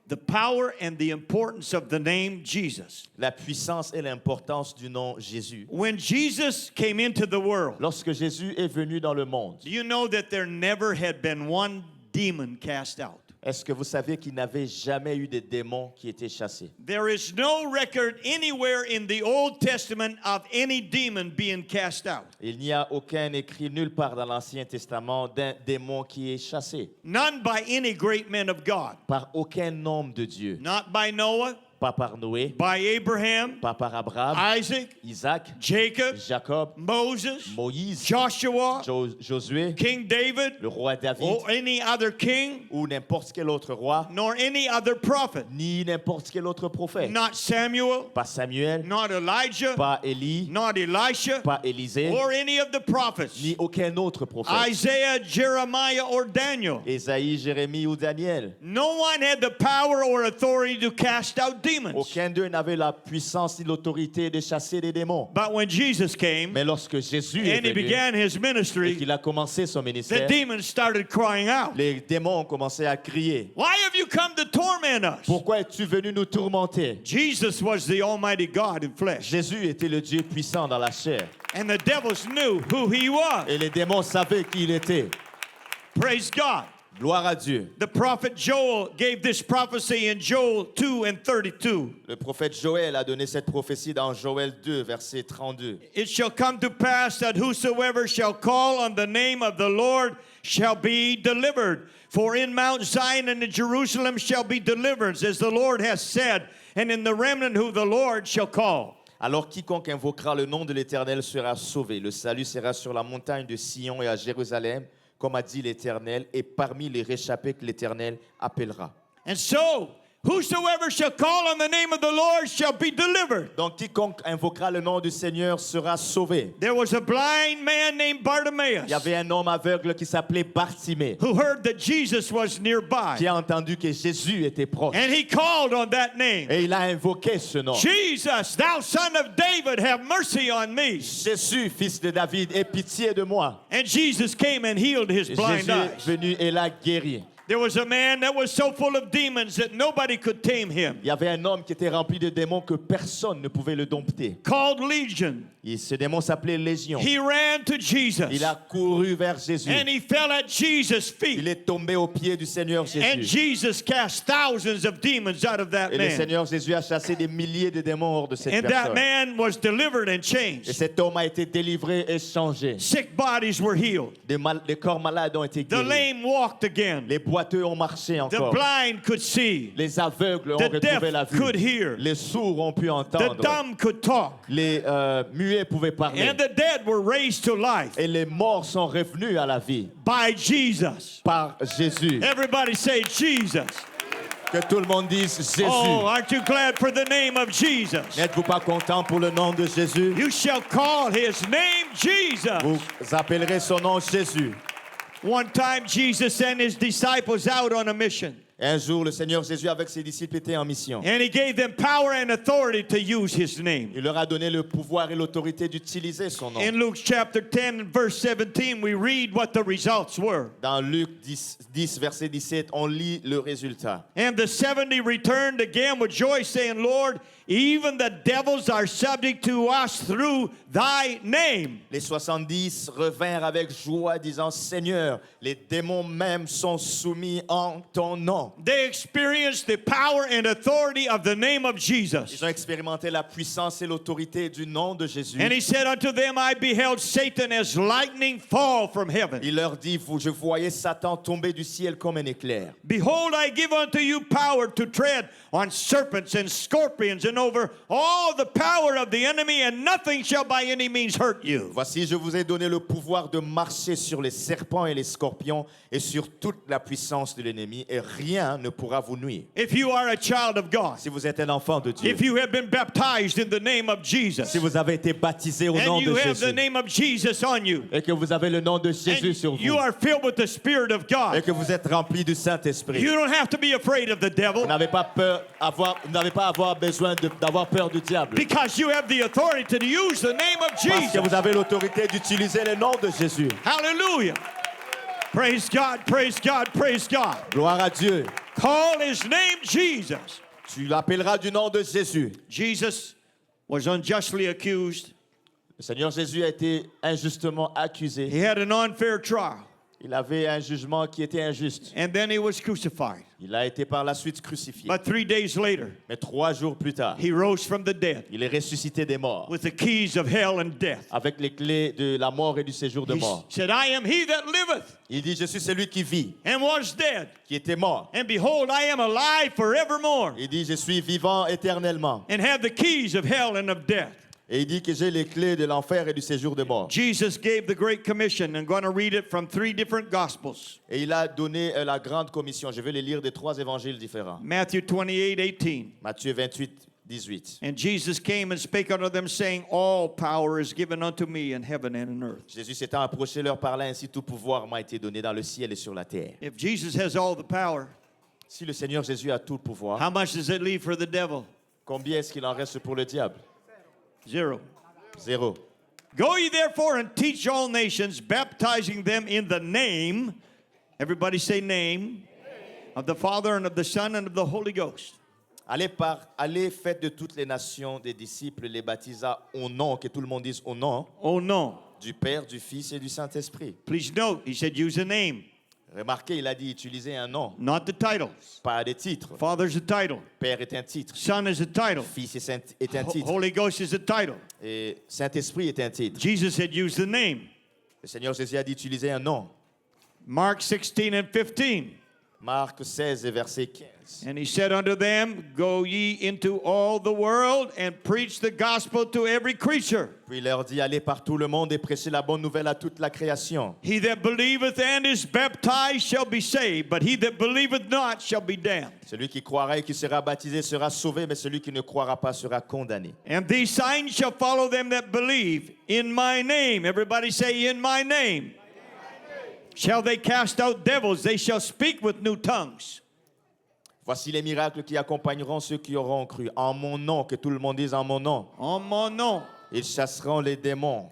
The power and the importance of the name Jesus. La puissance et l'importance du nom Jésus. When Jesus came into the world, Lorsque Jésus est venu dans le monde, do you know that there never had been one demon cast out? est-ce que vous savez qu'il n'avait jamais eu de démons qui étaient chassés? There is no record anywhere in the Old Testament of any demon being cast out. Il n'y a aucun écrit nulle part dans l'Ancien Testament d'un démon qui est chassé. None by any great men of God. Par aucun homme de Dieu. Not by Noah, Pas par Noé, by Abraham, pas par Abraham, Isaac, Isaac, Jacob, Jacob, Moses, Moïse, Joshua, Josué, King David, le roi David, or any other king, ou n'importe quel autre roi, nor any other prophet. ni n'importe quel autre prophète. Not Samuel, Pas Samuel, not Elijah, pas Élie, not Elisha, pas Élisée, or any of the prophets. ni aucun autre prophète. Isaiah, Jeremiah, or Daniel. Ésaïe, Jérémie ou Daniel. No one had the power or authority to cast out demons. Aucun d'eux n'avait la puissance ni l'autorité de chasser des démons. But when Jesus came Mais lorsque Jésus est and he venu began his et ministry, qu'il a commencé son the ministère, demons started crying out, les démons ont commencé à crier. "Why have you come to torment us?" Pourquoi es-tu venu nous tourmenter? Jesus was the Almighty God in flesh. Jésus était le Dieu puissant dans la chair. And the devils knew who he was. Et les démons savaient qui il était. Praise God. Gloire à Dieu. The prophet Joel gave this prophecy in Joel 2 and 32. Le prophète Joël a donné cette prophétie dans Joël 2, verset 32. It shall come to pass that whosoever shall call on the name of the Lord shall be delivered. For in Mount Zion and in Jerusalem shall be deliverance, as the Lord has said, and in the remnant who the Lord shall call. Alors quiconque invoquera le nom de l'Éternel sera sauvé. Le salut sera sur la montagne de Sion et à Jérusalem, comme a dit l'Éternel, et parmi les réchappés que l'Éternel appellera. And so, whosoever shall call on the name of the Lord shall be delivered. Donc quiconque invoquera le nom du Seigneur sera sauvé. There was a blind man named Bartimaeus Il y avait un homme aveugle qui s'appelait Bartimée, who heard that Jesus was nearby. qui a entendu que Jésus était proche. And he called on that name. Et il a invoqué ce nom. Jesus, thou son of David, have mercy on me. Jésus, fils de David, aie pitié de moi. And Jesus came and healed his blind Jésus est eyes. venu et l'a guéri. There was a man that was so full of demons that nobody could tame him, Il y avait un homme qui était rempli de démons que personne ne pouvait le dompter. called Legion. Et ce démon s'appelait Légion. He ran to Jesus Il a couru vers Jésus. and he fell at Jesus' Il feet. est tombé aux pieds du Seigneur And Jésus. Jesus cast thousands of demons out of that Et le man. Seigneur Jésus a chassé des milliers de démons hors de cette And that personne. man was delivered and Et changed. cet homme a été délivré et changé. Sick bodies were healed. Les corps malades ont été The guéris. lame walked again. Les boiteux ont marché The encore. blind could see. Les aveugles ont The retrouvé la deaf could vue. hear. Les sourds ont pu The entendre. dumb could talk. Les muets pouvaient parler. And the dead were raised to life Et les morts sont revenus à la vie by Jesus. par Jésus. Everybody say Jesus. Que tout le monde dise Jésus. Oh, aren't you glad for the name of Jesus? N'êtes-vous pas content pour le nom de Jésus? You shall call his name Jesus. Vous appellerez son nom Jésus. One time Jesus sent his disciples out on a mission. Un jour, le Seigneur Jésus avec ses disciples était en mission. And he gave them power and authority to use his name. Il leur a donné le pouvoir et l'autorité d'utiliser son nom. In Luke chapter 10 and verse 17, we read what the results were. Dans Luc 10, verset 17, on lit le résultat. And the 70 returned again with joy, saying, Lord, even the devils are subject to us through thy name. Les 70 revinrent avec joie, disant, Seigneur, les démons même sont soumis en ton nom. enfants. they experienced the power and authority of the name of Jesus. Ils ont expérimenté la puissance et l'autorité du nom de Jésus. And he said unto them, I beheld Satan as lightning fall from heaven. Il leur dit, je voyais Satan tomber du ciel comme un éclair. Behold, I give unto you power to tread on serpents and scorpions and over all the power of the enemy, and nothing shall by any means hurt you. Voici, je vous ai donné le pouvoir de marcher sur les serpents et les scorpions et sur toute la puissance de l'ennemi, et rien ne pourra vous nuire. If you are a child of God, Si vous êtes un enfant de Dieu, if you have been baptized in the name of Jesus, si vous avez été baptisé au nom and you de have the Jésus, name of Jesus on you, et que vous avez le nom de Jésus and sur you vous, are filled with the Spirit of et God, que vous êtes rempli du Saint-Esprit, you don't have to be afraid of the devil vous n'avez pas à avoir besoin d'avoir peur du diable. because you have the authority to use the name of Parce que Jesus. vous avez l'autorité d'utiliser le nom de Jésus. Hallelujah. Praise God, praise God, praise God. Gloire à Dieu. Call his name Jesus. Tu l'appelleras du nom de Jésus. Jesus was unjustly accused. Le Seigneur Jésus a été injustement accusé. He had an unfair trial. Il avait un jugement qui était injuste. And then he was crucified. Il a été par la suite crucifié. But 3 days later, Mais 3 jours plus tard, he rose from the dead il est ressuscité des morts with the keys of hell and death. avec les clés de la mort et du séjour de He mort. said, I am he that liveth Il dit, je suis celui qui vit, and was dead. qui était mort. And behold, I am alive forevermore Il dit, je suis vivant éternellement. and have the keys of hell and of death. Et il dit que j'ai les clés de l'enfer et du séjour de mort. Jesus gave the Great Commission. I'm going to read it from 3 different Gospels. Et il a donné la grande commission. Je vais les lire des 3 évangiles différents. Matthew 28:18. Matthieu 28, 18. And Jesus came and spake unto them, saying, All power is given unto me in heaven and in earth. Jésus s'étant approché leur parla ainsi, tout pouvoir m'a été donné dans le ciel et sur la terre. If Jesus has all the power, Si le Seigneur Jésus a tout le pouvoir, how much does it leave for the devil? combien est-ce qu'il en reste pour le diable? 0. 0. Go ye therefore and teach all nations, baptizing them in the name, everybody say name, of the Father and of the Son and of the Holy Ghost. Allez, faites de toutes les nations des disciples, les baptisa au nom, que tout le monde dise au nom, Oh no. du Père, du Fils et du Saint-Esprit. Please note, he said use a name, Remarquez, il a dit utiliser un nom, not the title. pas des titres. Father's a title. Père est un titre, Son is a title. Fils est un titre, Holy Ghost is a title. et Saint-Esprit est un titre. Jesus said use the name. Le Seigneur Jésus a dit utiliser un nom. Mark 16 and 15. Marc 16 et verset 15. And he said unto them, Go ye into all the world and preach the gospel to every creature. Puis il leur dit, allez par tout le monde et prêchez la bonne nouvelle à toute la création. He that believeth and is baptized shall be saved, but he that believeth not shall be damned. Celui qui croira et qui sera baptisé sera sauvé, mais celui qui ne croira pas sera condamné. And these signs shall follow them that believe in my name. Everybody say, in my name. Shall they cast out devils? They shall speak with new tongues. Voici les miracles qui accompagneront ceux qui auront cru. En mon nom, que tout le monde dise en mon nom. En mon nom. Ils chasseront les démons.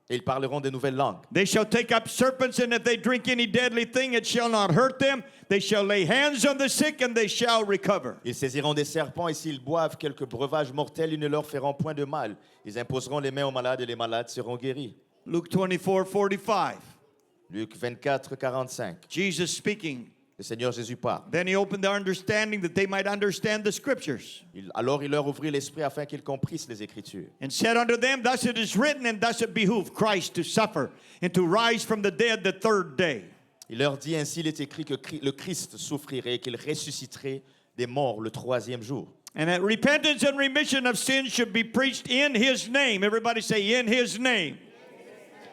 Et ils parleront de nouvelles langues. They shall take up serpents, and if they drink any deadly thing, it shall not hurt them. They shall lay hands on the sick, and they shall recover. Ils saisiront des serpents et s'ils boivent quelques breuvages mortels, ils ne leur feront point de mal. Ils imposeront les mains aux malades et les malades seront guéris. Luke 24:45. Luc 24, 45. Jesus speaking. Le Seigneur Jésus parle. Then he opened their understanding that they might understand the scriptures. Alors il leur ouvrit l'esprit afin qu'ils comprissent les Écritures. And said unto them, Thus it is written, and thus it behooved Christ to suffer, and to rise from the dead the third day. Il leur dit ainsi, il est écrit que le Christ souffrirait et qu'il ressusciterait des morts le 3e jour. And that repentance and remission of sins should be preached in his name. Everybody say, in his name.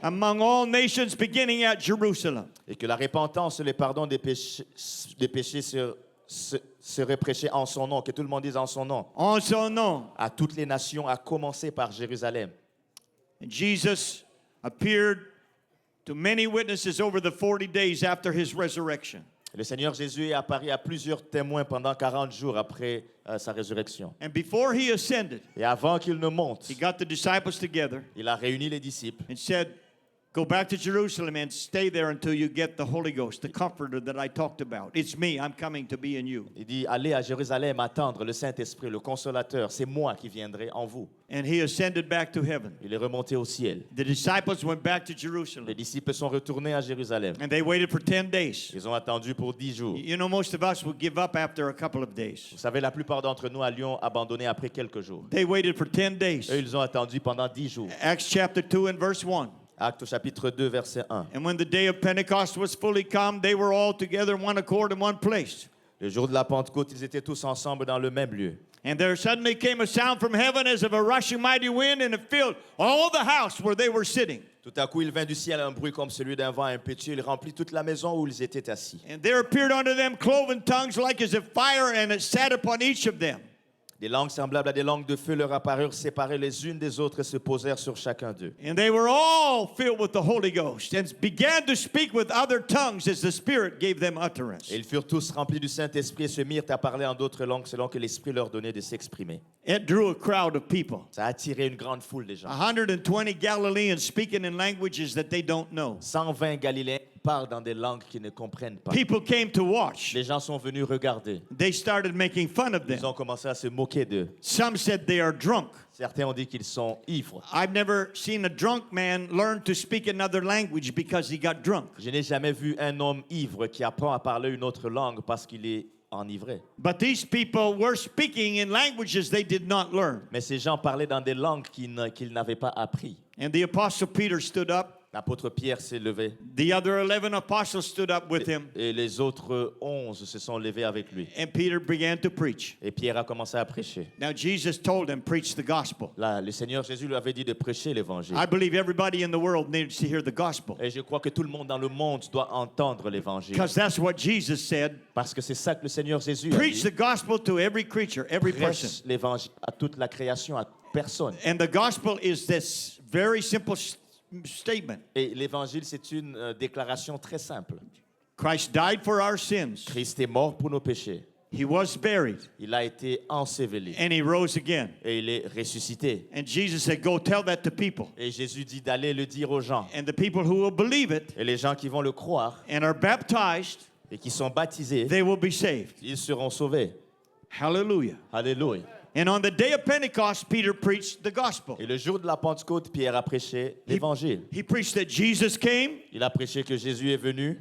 Among all nations, beginning at Jerusalem. Et que la repentance et le pardon des péchés seraient prêchés en son nom. Que tout le monde dise en son nom. En son nom. À toutes les nations, à commencer par Jérusalem. And Jesus appeared to many witnesses over the 40 days after his resurrection. Le Seigneur Jésus est apparu à plusieurs témoins pendant 40 jours après sa résurrection. And before he ascended, Et avant qu'il ne monte, he got the disciples together il a réuni les disciples and said, Go back to Jerusalem and stay there until you get the Holy Ghost, the comforter that I talked about. It's me, I'm coming to be in you. Il dit, allez à Jérusalem attendre le Saint-Esprit, le Consolateur. C'est moi qui viendrai en vous. And he ascended back to heaven. Il est remonté au ciel. The disciples went back to Les Jerusalem. disciples sont retournés à Jérusalem. And they waited for 10 days. Ils ont attendu pour 10 jours. You know, most of us would give up after a couple of days. Vous savez, la plupart d'entre nous allions abandonner après quelques jours. They waited for 10 Eux, days. ils ont attendu pendant 10 jours. Acts chapter 2 and verse 1. Acte chapitre 2, verset 1. And when the day of Pentecost was fully come, they were all together in one accord in one place. Le jour de la Pentecôte, ils étaient tous ensemble dans le même lieu. And there suddenly came a sound from heaven as of a rushing mighty wind, and it filled all the house where they were sitting. Tout à coup, il vint du ciel un bruit comme celui d'un vent impétueux. Il remplit toute la maison où ils étaient assis. And there appeared unto them cloven tongues like as if fire, and it sat upon each of them. Des langues semblables à des langues de feu leur apparurent séparées les unes des autres et se posèrent sur chacun d'eux. And they were all filled with the Holy Ghost and began to speak with other tongues as the Spirit gave them utterance. Et ils furent tous remplis du Saint-Esprit et se mirent à parler en d'autres langues selon que l'Esprit leur donnait de s'exprimer. It drew a crowd of people. Ça a attiré une grande foule de gens. 120 Galileans speaking in languages that they don't know. 120 Galiléens parlent dans des langues qu'ils ne comprennent pas. People came to watch. Les gens sont venus regarder. They started making fun of Ils them. ont commencé à se moquer d'eux. Some said they are drunk. Certains ont dit qu'ils sont ivres. I've never seen a drunk man learn to speak another language because he got drunk. Je n'ai jamais vu un homme ivre qui apprend à parler une autre langue parce qu'il est enivré. But these people were speaking in languages they did not learn. Mais ces gens parlaient dans des langues qu'ils n'avaient pas appris. And the apostle Peter stood up. L'apôtre Pierre s'est levé The other 11 apostles stood up with him. et les autres 11 se sont levés avec lui. And Peter began to preach. Et Pierre a commencé à prêcher. Now Jesus told him, preach the gospel. Là, le Seigneur Jésus lui avait dit de prêcher l'évangile. I believe everybody in the world needs to hear the gospel. Et je crois que tout le monde dans le monde doit entendre l'évangile. Because that's what Jesus said. Parce que c'est ça que le Seigneur Jésus a Preach dit. the gospel to every creature, every person. Prêche l'évangile à toute la création, à personne. And the gospel is this very simple statement. Et l'évangile, c'est une déclaration très simple. Christ died for our sins. Christ est mort pour nos péchés. He was buried. Il a été enseveli. And he rose again. Et il est ressuscité. And Jesus said, go tell that to people. Et Jésus dit d'aller le dire aux gens. And the people who will believe it Et les gens qui vont le croire and are baptized, et qui sont baptisés, they will be saved. ils seront sauvés. Hallelujah. Alléluia. And on the day of Pentecost, Peter preached the gospel. Et le jour de la Pentecôte, Pierre a prêché l'évangile. He preached that Jesus came, Il a prêché que Jésus est venu,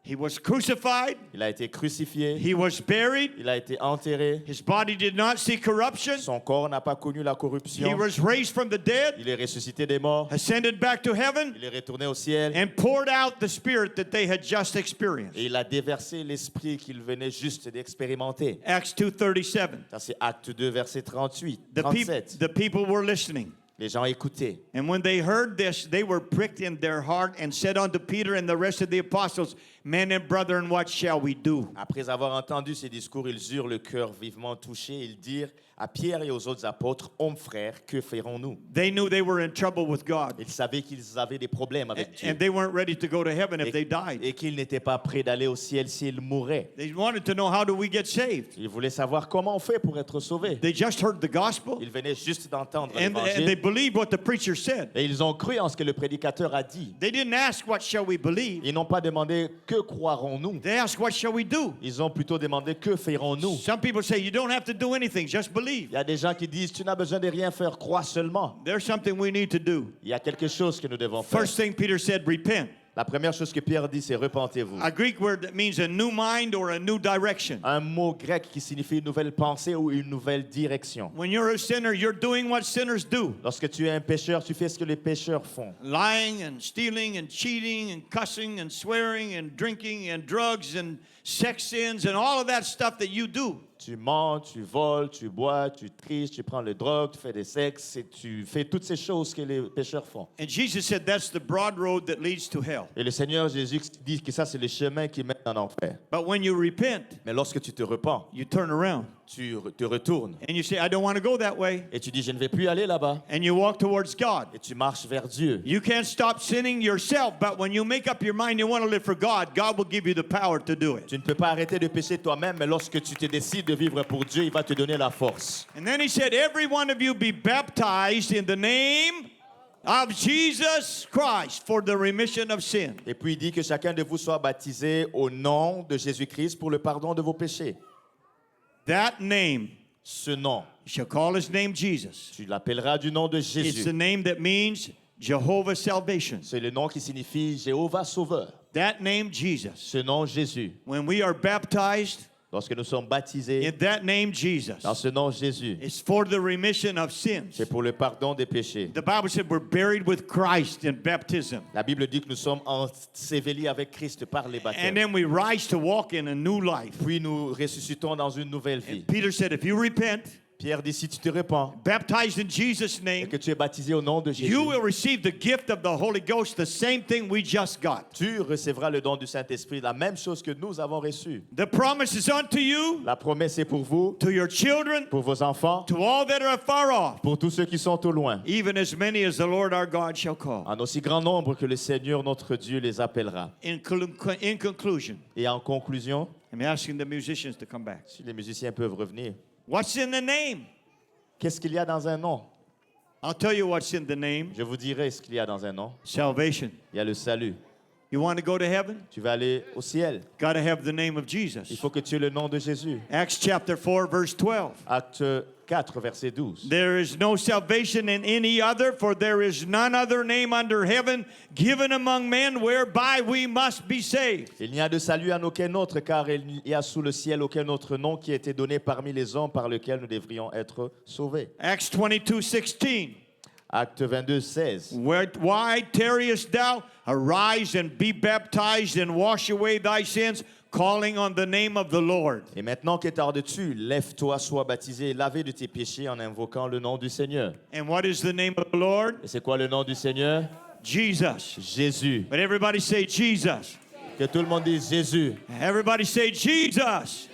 he was crucified, il a été crucifié, he was buried, il a été enterré, his body did not see corruption, son corps n'a pas connu la he corruption, was raised from the dead, il est ressuscité des morts, ascended back to heaven, il est retourné au ciel and poured out the Spirit that they had just et experienced. il a déversé l'esprit qu'il venait juste d'expérimenter. Acts 2:37. Ça c'est Acte 2, verset 38, The 37. people were listening. Les gens écoutaient. And when they heard this, they were pricked in their heart and said unto Peter and the rest of the apostles, men and brethren, what shall we do? Après avoir entendu ces discours, ils eurent le cœur vivement touché. Ils dirent à Pierre et aux autres apôtres, hommes frères, que ferons-nous? They knew they were in trouble with God. Ils savaient qu'ils avaient des problèmes avec Dieu And they weren't ready to go to heaven if they died. et qu'ils n'étaient pas prêts d'aller au ciel s'ils mouraient. They wanted to know, how do we get saved? Ils voulaient savoir comment on fait pour être sauvé. They just heard the gospel Ils venaient juste d'entendre and they l'évangile believed what the preacher said. et ils ont cru en ce que le prédicateur a dit. They didn't ask, what shall we believe? Ils n'ont pas demandé que croirons-nous. They asked, what shall we do? Ils ont plutôt demandé que ferons-nous. Some people say, you don't have to do anything, just believe. Il y a des gens qui disent tu n'as besoin de rien faire, crois seulement. There's something we need to do. Il y a quelque chose que nous devons faire. First thing Peter said, repent. La première chose que Pierre dit, c'est repentez-vous. A Greek word that means a new mind or a new direction. Un mot grec qui signifie une nouvelle pensée ou une nouvelle direction. When you're a sinner, you're doing what sinners do. Lorsque tu es un pécheur, tu fais ce que les pécheurs font. Lying and stealing and cheating and cussing and swearing and drinking and drugs and sex sins and all of that stuff that you do. Tu mens, tu voles, tu bois, tu triches, tu prends le drogue, tu fais des sexes et tu fais toutes ces choses que les pécheurs font. And Jesus said that's the broad road that leads to hell. Et le Seigneur Jésus dit que ça, c'est le chemin qui mène en enfer. But when you repent, Mais lorsque tu te repens, you turn around tu te retournes and you say, I don't want to go that way. et tu dis, je ne vais plus aller là-bas. And you walk towards God. Et tu marches vers Dieu. You can't stop sinning yourself, but when you make up your mind you want to live for God, God will give you the power to do it. Tu ne peux pas arrêter de pécher toi-même, mais lorsque tu te décides de vivre pour Dieu, il va te donner la force. And then he said, every one of you be baptized in the name of Jesus Christ for the remission of sin. Et puis il dit que chacun de vous soit baptisé au nom de Jésus-Christ pour le pardon de vos péchés. That name, Ce nom, you shall call his name Jesus. tu l'appelleras du nom de It's Jésus. the name that means Jehovah's salvation. C'est le nom qui signifie Jéhovah Sauveur. That name Jesus. Ce nom Jésus. When we are baptized Lorsque nous sommes baptisés in that name Jesus, dans ce nom Jésus, it's for the remission of sins. c'est pour le pardon des péchés. The Bible said we're buried with Christ in baptism. La Bible dit que nous sommes ensevelis avec Christ par les And baptêmes. then we rise to walk in a new life. Puis nous ressuscitons dans une nouvelle vie. Peter said, if you repent, Pierre dit, si tu te répands baptized in Jesus' et name, que tu es baptisé au nom de Jésus, you will receive the gift of the Holy Ghost, the same thing we just got. tu recevras le don du Saint-Esprit, la même chose que nous avons reçu. The promise is unto you, La promesse est pour vous, to your children, pour vos enfants, to all that are far off, pour tous ceux qui sont au loin, even as many as the Lord our God shall call. en aussi grand nombre que le Seigneur notre Dieu les appellera. In conclusion, Et en conclusion, I'm asking the musicians to come back. si les musiciens peuvent revenir, What's in the name? qu'est-ce qu'il y a dans un nom? I'll tell you what's in the name. Je vous dirai ce qu'il y a dans un nom. Salvation. Il y a le salut. You want to go to heaven? Tu vas aller au ciel. Got to have the name of Il Jesus. faut que tu aies le nom de Jésus. Acts chapter 4, verse 12. Acte 4, verset 12. There is no salvation in any other, for there is none other name under heaven given among men whereby we must be saved. Il n'y a de salut en aucun autre, car il n'y a sous le ciel aucun autre nom qui a été donné parmi les hommes par lequel nous devrions être sauvés. Acts 22, 16. Acte 22, 16. Why tarriest thou? Arise and be baptized and wash away thy sins, calling on the name of the Lord. Et maintenant que tardes-tu, lève-toi, sois baptisé et lavé de tes péchés en invoquant le nom du Seigneur. And what is the name of the Lord? Et c'est quoi le nom du Seigneur? Jesus. Jésus. But everybody say Jesus. Que tout le monde dise Jésus. Everybody say Jesus.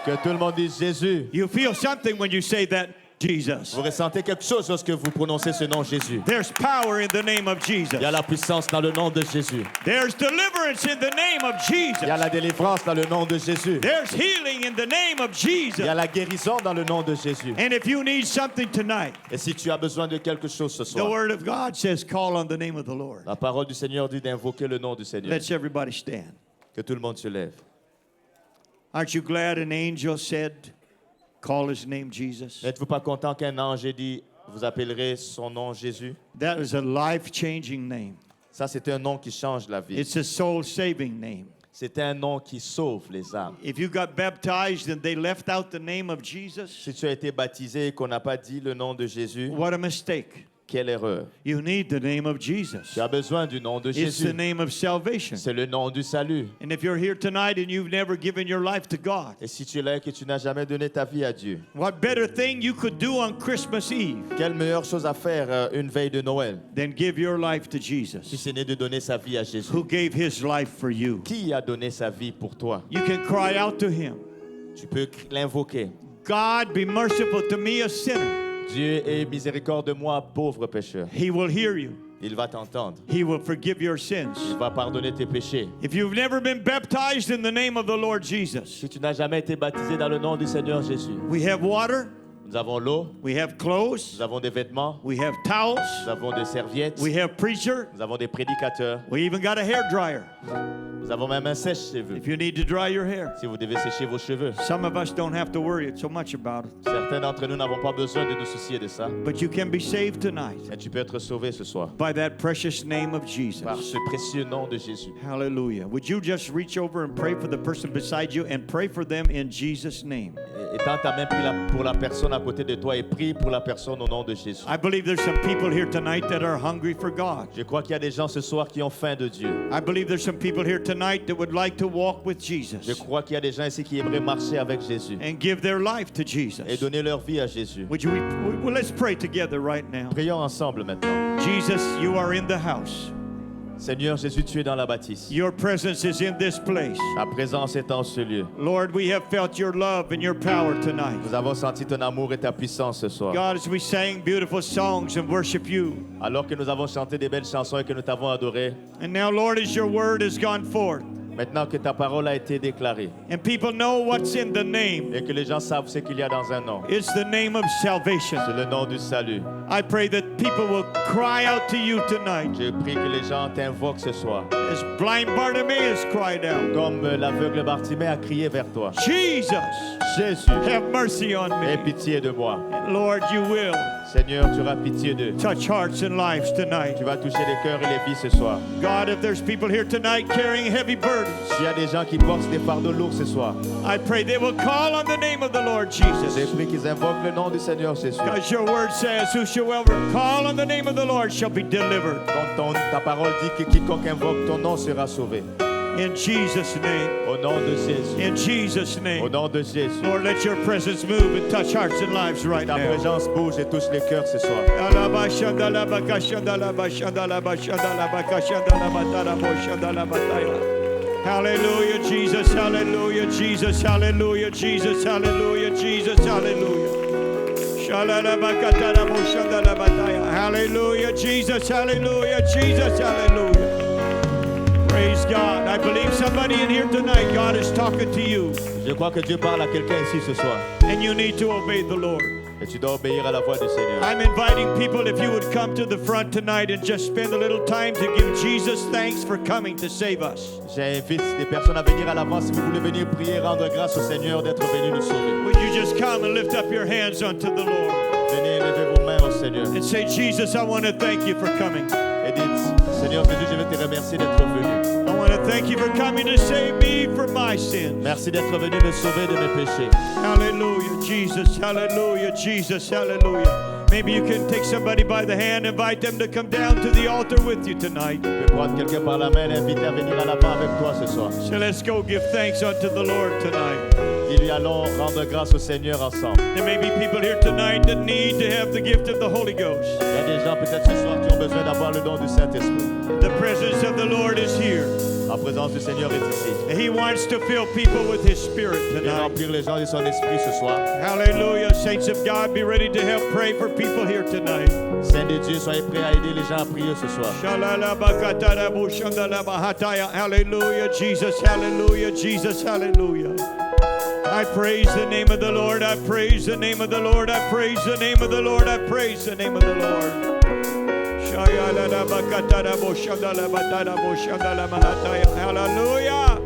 Que tout le monde dise Jésus. You feel something when you say that, Jesus. Vous ressentez quelque chose lorsque vous prononcez ce nom Jésus. There's power in the name of Jesus. Il y a la puissance dans le nom de Jésus. There's deliverance in the name of Jesus. Il y a la délivrance dans le nom de Jésus. There's healing in the name of Il y a Jesus. la guérison dans le nom de Jésus. And if you need something tonight, Et si tu as besoin de quelque chose ce the soir, Word of God says, call on the name of the Lord. la parole du Seigneur dit d'invoquer le nom du Seigneur. Let's everybody stand. Que tout le monde se lève. Aren't you glad an angel said, call his name Jesus? N'êtes-vous pas content qu'un ange ait dit, vous appellerez son nom Jésus? That is a life-changing name. Ça, c'est un nom qui change la vie. It's a soul-saving name. C'est un nom qui sauve les âmes. If you got baptized and they left out the name of Jesus, Si tu as été baptisé et qu'on n'a pas dit le nom de Jésus, what a mistake. quelle erreur. You need the name of Jesus. Tu as besoin du nom de It's the Jésus. name of salvation. C'est le nom du salut. And if you're here tonight and you've never given your life to God, Et si tu es là et que tu n'as jamais donné ta vie à Dieu, what better thing you could do on Christmas Eve quelle meilleure chose à faire une veille de Noël than give your life to si Jesus, ce n'est de donner sa vie à Jésus? who gave his life for you? Qui a donné sa vie pour toi? You can cry out to him, Tu peux l'invoquer. God, be merciful to me, a sinner. Dieu ait miséricorde de moi, pauvre pécheur. He will hear you. Il va t'entendre. He will forgive your sins. Il va pardonner tes péchés. If you've never been baptized in the name of the Lord Jesus, Si tu n'as jamais été baptisé dans le nom du Seigneur Jésus, we have water, nous avons l'eau, we have clothes, nous avons des vêtements, we have towels, nous avons des serviettes, we have preacher, nous avons des prédicateurs, we even got a hair dryer nous avons même un sèche-cheveux. if you need to dry your hair. Si vous devez sécher vos cheveux, Some of us don't have to worry so much about it, certains d'entre nous n'avons pas besoin de nous soucier de ça. but you can be saved tonight Mais tu peux être sauvé ce soir by that precious name of par Jesus. ce précieux nom de Jésus. Hallelujah. Would you just reach over and pray for the person beside you and pray for them in Jesus' name? Et tends ta main pour la personne à côté de toi et prie pour la personne au nom de Jésus. I believe there's some people here tonight that are hungry for God. Je crois qu'il y a des gens ce soir qui ont faim de Dieu. I believe there's some people here tonight that would like to walk with Je Jesus crois qu'il y a des gens ici qui aimeraient marcher avec Jésus and give their life to et Jesus. donner leur vie à Jésus. Would you, well, let's pray together right now. Prions ensemble maintenant. Jesus, you are in the house. Seigneur Jésus, tu es dans la bâtisse. Your presence is in this place. Ta présence est en ce lieu. Lord, we have felt your love and your power tonight. Nous avons senti ton amour et ta puissance ce soir. God, as we sang beautiful songs and worship you. Alors que nous avons chanté des belles chansons et que nous t'avons adoré. And now, Lord, as your word has gone forth, Maintenant que ta parole a été déclarée and people know what's in the name, et que les gens savent ce qu'il y a dans un nom, it's the name of salvation. c'est le nom du salut. I pray that people will cry out to you tonight Je prie que les gens t'invoquent ce soir, as blind Bartimaeus cried out, comme l'aveugle Bartimée a crié vers toi. Jesus, Jésus, have mercy on aie me. pitié de moi. Lord, you will Seigneur, tu auras pitié d'eux. touch hearts and lives tonight. Tu vas toucher les cœurs et les vies ce soir. God, if there's people here tonight carrying heavy burdens, S'il y a des gens qui portent des fardeaux lourds ce soir, I pray they will call on the name of the Lord Jesus. j'ai pris qu'ils invoquent le nom du Seigneur Jésus. Because your word says, whosoever call on the name of the Lord shall be delivered. Comme ta parole dit que quiconque invoque ton nom sera sauvé. In Jesus' name. Au nom de Jésus. In Jesus' Au name. nom de Jésus. Lord, let your presence move and touch hearts and lives right Ta now. présence bouge et touche les cœurs ce soir. Hallelujah, Jesus, hallelujah, Jesus, hallelujah, Jesus, hallelujah, Jesus, hallelujah. Hallelujah, Jesus, hallelujah, Jesus, hallelujah. Praise God. I believe somebody in here tonight, God is talking to you, Je crois que Dieu parle à quelqu'un ici ce soir. and you need to obey the Lord. Et tu dois obéir à la voix du Seigneur. I'm inviting people, if you would come to the front tonight and just spend a little time to give Jesus thanks for coming to save us. J'invite des personnes à venir à l'avant si vous voulez venir prier, rendre grâce au Seigneur d'être venu nous sauver. Would you just come and lift up your hands unto the Lord Venez lever vos mains au Seigneur and say, Jesus, I want to thank you for coming. et dites, Seigneur Jésus, je veux te remercier d'être venu. I want to thank you for coming to save me from my sins. Merci d'être venu me sauver de mes péchés. Hallelujah, Jesus, hallelujah, Jesus, hallelujah. Maybe you can take somebody by the hand, invite them to come down to the altar with you tonight. Tu peux prendre quelqu'un par la main, l'inviter à venir à l'avant avec toi ce soir. So let's go give thanks unto the Lord tonight. Dis-lui, allons rendre grâce au Seigneur ensemble. There may be people here tonight that need to have the gift of the Holy Ghost. Il y a des gens peut-être ce soir qui ont besoin d'avoir le don du Saint-Esprit. The presence of the Lord is here. La présence du Seigneur est ici. He wants to fill people with His Spirit Et tonight. remplir les gens de son esprit ce soir. Hallelujah. Saints of God, be ready to help pray for people here tonight. Saints de Dieu, soyez prêts à aider les gens à prier ce soir. Hallelujah, Jesus, hallelujah, Jesus, hallelujah. I praise the name of the Lord, I praise the name of the Lord, I praise the name of the Lord, I praise the name of the Lord. Hallelujah.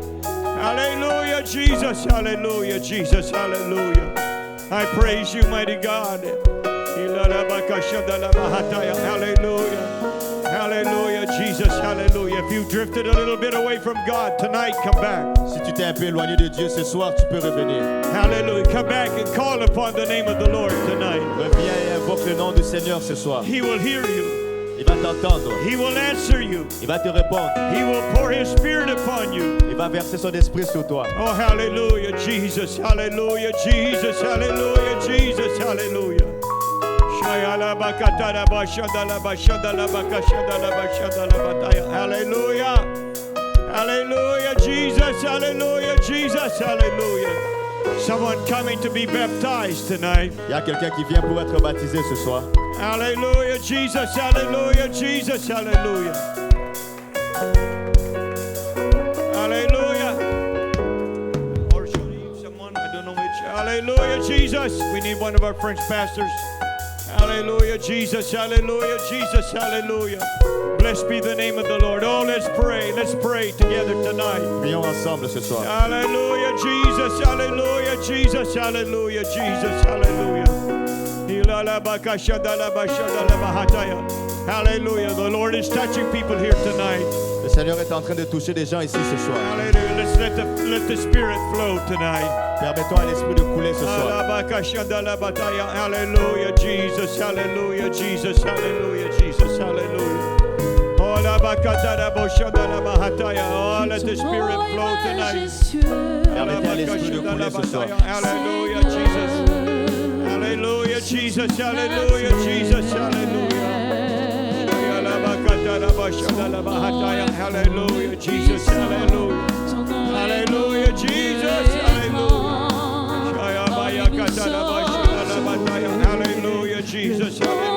Hallelujah, Jesus, hallelujah, Jesus, hallelujah. I praise you, mighty God. Hallelujah. Hallelujah, Jesus, hallelujah. If you drifted a little bit away from God tonight, come back. Si tu t'es un peu éloigné de Dieu ce soir, tu peux revenir. Hallelujah. Come back and call upon the name of the Lord tonight. Reviens et invoque le nom du Seigneur ce soir. He will hear you. Il va t'entendre. He will answer you. Il va te répondre. He will pour His Spirit upon you. Il va verser son esprit sur toi. Oh, hallelujah, Jesus, hallelujah, Jesus, hallelujah, Jesus, hallelujah. Hallelujah. Hallelujah, Jesus, hallelujah, Jesus, hallelujah. Someone coming to be baptized tonight. Il y a quelqu'un qui vient pour être baptisé ce soir. Hallelujah, Jesus, hallelujah, Jesus, hallelujah. Hallelujah. Or should we leave someone? I don't know which. Hallelujah, Jesus. We need one of our French pastors. Hallelujah, Jesus, hallelujah, Jesus, hallelujah. Blessed be the name of the Lord. Oh, let's pray together tonight. Prions ensemble ce soir. Hallelujah, Jesus, hallelujah, Jesus, hallelujah, Jesus, hallelujah. Hallelujah. The Lord is touching people here tonight. Le Seigneur est en train de toucher des gens ici ce soir. Hallelujah. Let's let the Spirit flow tonight. Permettons à l'esprit de couler ce soir. Hallelujah, Jesus, hallelujah, Jesus, hallelujah, Jesus, hallelujah. Oh, let the Spirit flow tonight. Permettez à l'esprit de couler ce soir. Hallelujah, Jesus. Hallelujah, Jesus, hallelujah, Jesus, hallelujah. Hallelujah, Jesus, hallelujah. Hallelujah, Jesus, hallelujah. Hallelujah, Jesus, hallelujah.